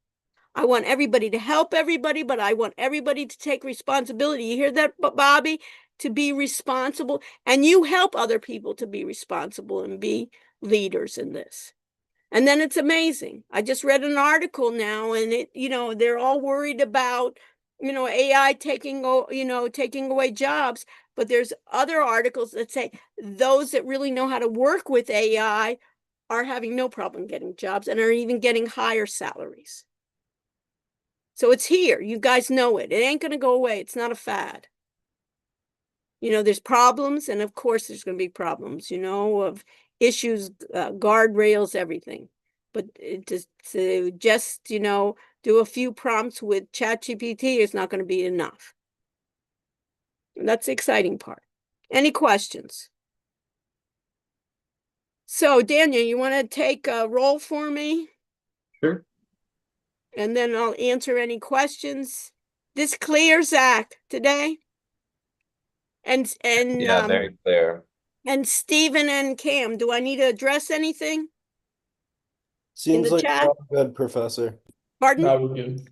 I want everybody to help everybody, but I want everybody to take responsibility. You hear that, Bobby? To be responsible, and you help other people to be responsible and be leaders in this. And then it's amazing. I just read an article now, and they're all worried about, AI taking away jobs. But there's other articles that say those that really know how to work with AI are having no problem getting jobs and are even getting higher salaries. So it's here. You guys know it. It ain't going to go away. It's not a fad. There's problems, and of course there's going to be problems, of issues, guardrails, everything. But to just do a few prompts with ChatGPT is not going to be enough. And that's the exciting part. Any questions? So, Daniel, you want to take a roll for me? Sure. And then I'll answer any questions. This clear, Zach, today? And Yeah, very clear. And Stephen and Cam, do I need to address anything? Seems the like chat? you're all good, Professor. Pardon? That was good.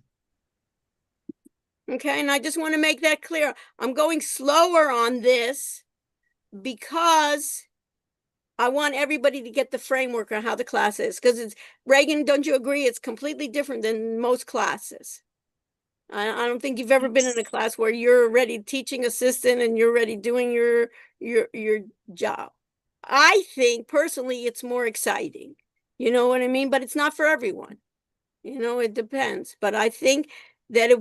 Okay, and I just want to make that clear. I'm going slower on this because I want everybody to get the framework on how the class is. Because Reagan, don't you agree? It's completely different than most classes. I don't think you've ever been in a class where you're already teaching assistant and you're already doing your job. I think personally it's more exciting. You know what I mean? But it's not for everyone. It depends. But I think that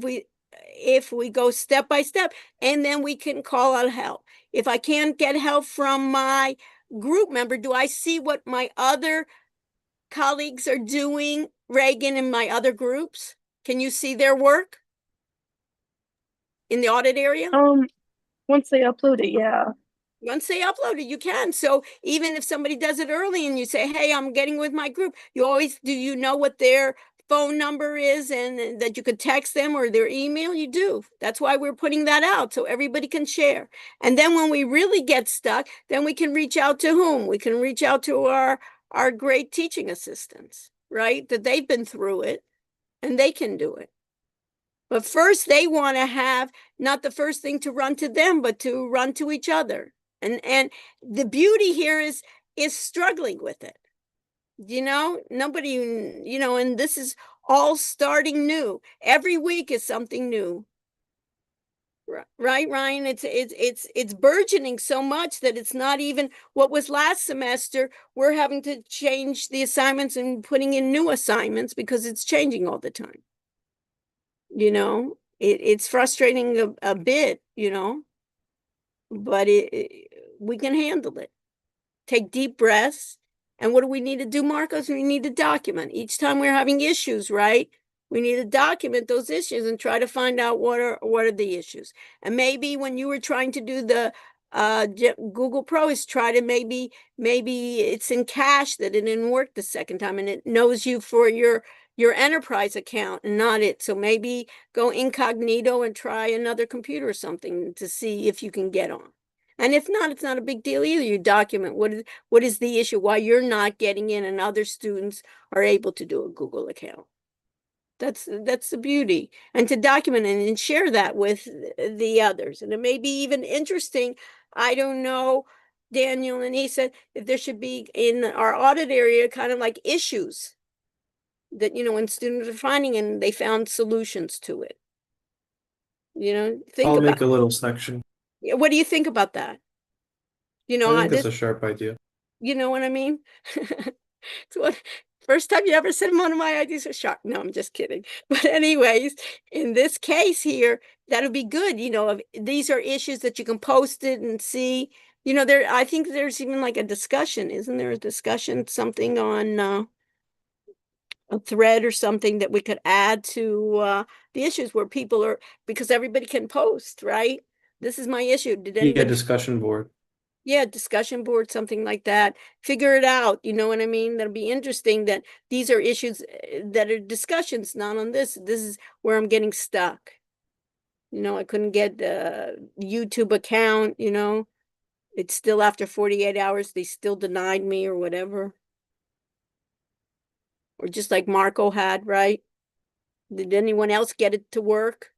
if we go step by step, and then we can call out help. If I can't get help from my group member, do I see what my other colleagues are doing, Reagan, in my other groups? Can you see their work in the audit area? Once they upload it, yeah. Once they upload it, you can. So even if somebody does it early and you say, hey, I'm getting with my group, do you know what their phone number is and that you could text them or their email? You do. That's why we're putting that out so everybody can share. And then when we really get stuck, then we can reach out to whom? We can reach out to our great teaching assistants, right? That they've been through it and they can do it. But first, they want to have not the first thing to run to them, but to run to each other. And the beauty here is struggling with it. Nobody, and this is all starting new. Every week is something new. Right, Ryan? It's burgeoning so much that it's not even what was last semester. We're having to change the assignments and putting in new assignments because it's changing all the time. It's frustrating a bit, but we can handle it. Take deep breaths. And what do we need to do, Marcos? We need to document. Each time we're having issues, right? We need to document those issues and try to find out what are the issues. And maybe when you were trying to do the Google Pro, is try to maybe it's in cache that it didn't work the second time and it knows you for your enterprise account and not it. So maybe go incognito and try another computer or something to see if you can get on. And if not, it's not a big deal either. You document what is the issue, why you're not getting in and other students are able to do a Google account. That's the beauty. And to document it and share that with the others. And it may be even interesting. I don't know, Daniel, and he said if there should be in our audit area kind of like issues that, when students are finding and they found solutions to it. I'll make a little section. What do you think about that? I think that's a sharp idea. You know what I mean? It's what first time you ever said one of my ideas was sharp. No, I'm just kidding. But anyways, in this case here, that'll be good. If these are issues that you can post it and see. I think there's even like a discussion. Isn't there a discussion, something on a thread or something that we could add to the issues where people are, because everybody can post, right? This is my issue. Did anybody? Yeah, discussion board. Yeah, discussion board, something like that. Figure it out. You know what I mean? That'll be interesting that these are issues that are discussions, not on this. This is where I'm getting stuck. I couldn't get a YouTube account, It's still after 48 hours, they still denied me or whatever. Or just like Marco had, right? Did anyone else get it to work?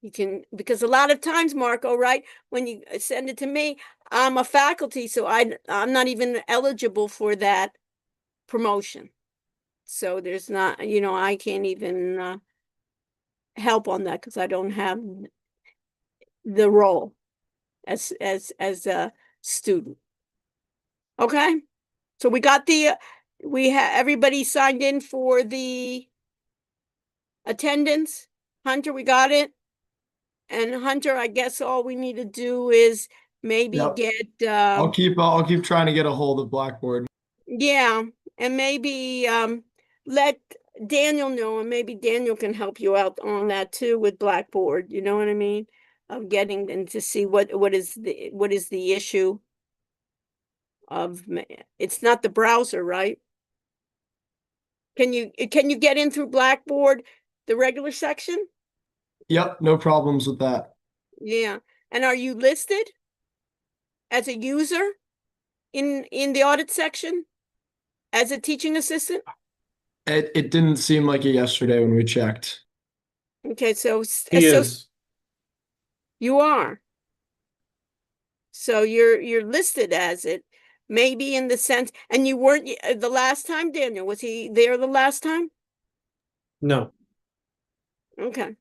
You can, because a lot of times, Marco, right, when you send it to me, I'm a faculty, so I'm not even eligible for that promotion. So there's not, I can't even help on that because I don't have the role as a student. Okay, so we got everybody signed in for the attendance. Hunter, we got it. And Hunter, I guess all we need to do is maybe Yep. get I'll keep trying to get a hold of Blackboard. yeah, and maybe let Daniel know, and maybe Daniel can help you out on that too with Blackboard. You know what I mean? Of getting them to see what is the issue of it's not the browser, right? Can you get in through Blackboard, the regular section? Yep, no problems with that. Yeah. And are you listed as a user in the audit section as a teaching assistant? It didn't seem like it yesterday when we checked. Okay, so He is. you are. So you're listed as it, maybe in the sense, and you weren't the last time, Daniel, was he there the last time? No. Okay.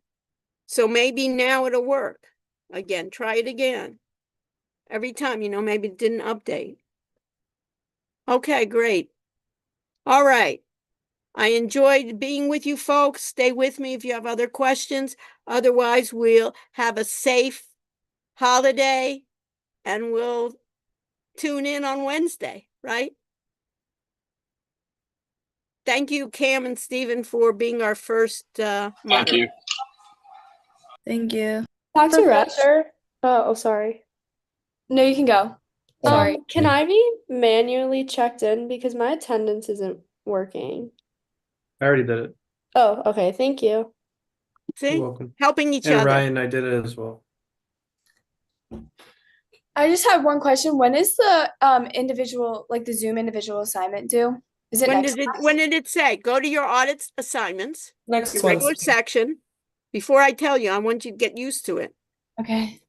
So maybe now it'll work. Again, try it again. Every time, maybe it didn't update. Okay, great. All right. I enjoyed being with you folks. Stay with me if you have other questions. Otherwise, we'll have a safe holiday and we'll tune in on Wednesday, right? Thank you, Cam and Stephen, for being our first Thank moderator. you. Thank you. Dr. Resch? Professor, Oh, sorry. no, you can go. Sorry. Can I be manually checked in because my attendance isn't working? I already did it. Oh, okay. Thank you. You're See, welcome. helping each And other. Ryan, I did it as well. I just have one question. When is the individual, like the Zoom individual assignment due? Is it next class? When did it say? Go to your audit assignments, Next your regular section. Before I tell you, I want you to get used to it. Okay.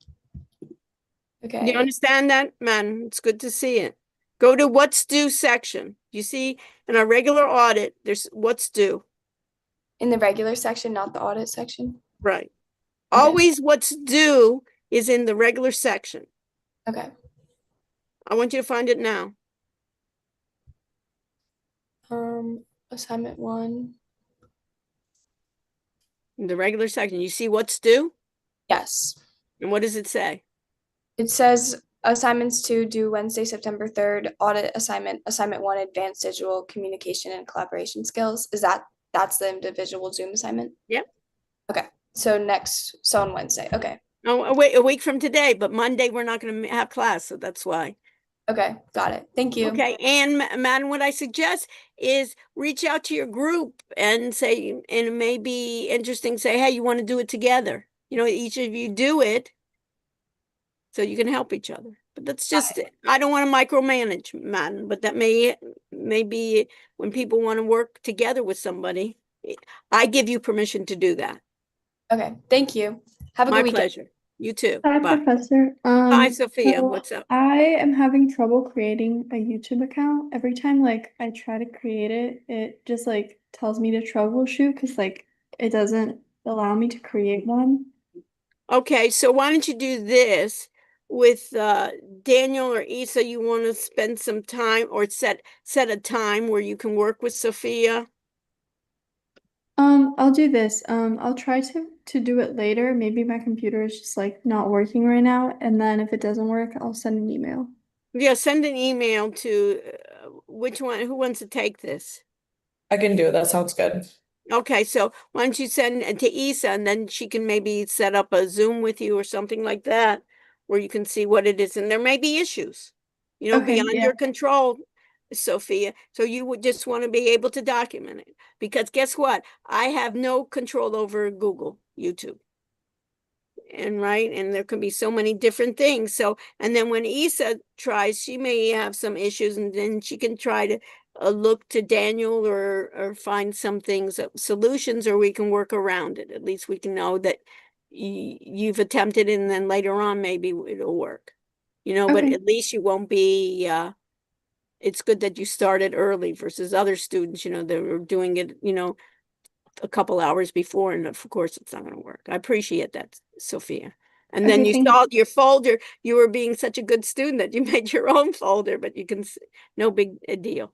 Okay. You understand that, man? It's good to see it. Go to what's due section. You see, in our regular audit, there's what's due. In the regular section, not the audit section? Right. Always what's due is in the regular section. Okay. I want you to find it now. Assignment 1. In the regular section, you see what's due? Yes. And what does it say? It says assignments 2 due Wednesday, September 3rd, audit assignment 1, advanced digital communication and collaboration skills. That's the individual Zoom assignment? Yep. Okay. So on Wednesday. Okay. Oh, wait, a week from today, but Monday we're not going to have class, so that's why. Okay, got it. Thank you. Okay, and Madam, what I suggest is reach out to your group and say, and it may be interesting, say, hey, you want to do it together? Each of you do it so you can help each other. But that's just it. I don't want to micromanage, Madam, but that may be when people want to work together with somebody, I give you permission to do that. Okay, thank you. Have a good My weekend. pleasure. You too. Hi, Bye. Professor. Hi, Sophia. So What's up? I am having trouble creating a YouTube account. Every time I try to create it, it just tells me to troubleshoot because it doesn't allow me to create one. Okay, so why don't you do this with Daniel or Isa? You want to spend some time or set a time where you can work with Sophia? I'll do this. I'll try to do it later. Maybe my computer is just not working right now, and then if it doesn't work, I'll send an email. Yeah, send an email to which one? Who wants to take this? I can do it. That sounds good. Okay, so why don't you send it to Isa, and then she can maybe set up a Zoom with you or something like that, where you can see what it is. And there may be issues, Okay, beyond yeah. your control, Sophia. So you would just want to be able to document it. Because guess what? I have no control over Google, YouTube. and right, and there can be so many different things. So, and then when Isa tries, she may have some issues, and then she can try to look to Daniel or find some things, solutions, or we can work around it. At least we can know that you've attempted, and then later on maybe it'll work. But Okay. at least you won't be. It's good that you started early versus other students, that were doing it, a couple hours before, and of course it's not going to work. I appreciate that, Sophia. And then Okay, you thank saw your folder. You were being such a good student that you made your own folder, but you can, no big deal.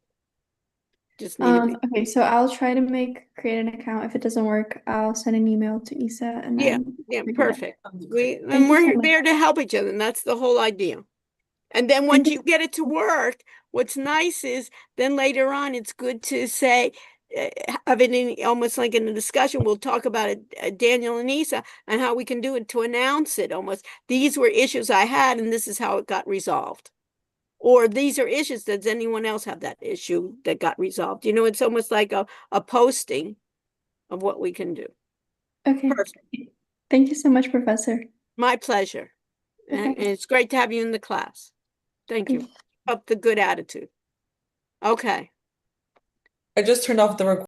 Just need to be, Okay, so I'll try to create an account. If it doesn't work, I'll send an email to Isa and yeah, then yeah, figure it out. perfect. Thank And you we're so much. there to help each other, and that's the whole idea. And then once you get it to work, what's nice is then later on, it's good to say, have it in almost like in a discussion. We'll talk about it, Daniel and Isa, and how we can do it to announce it almost. These were issues I had, and this is how it got resolved. Or these are issues. Does anyone else have that issue that got resolved? It's almost like a posting of what we can do. Okay. Perfect. Thank you so much, Professor. My pleasure. And Okay. it's great to have you in the class. Thank you. Up the good attitude. Okay. I just turned off the recording.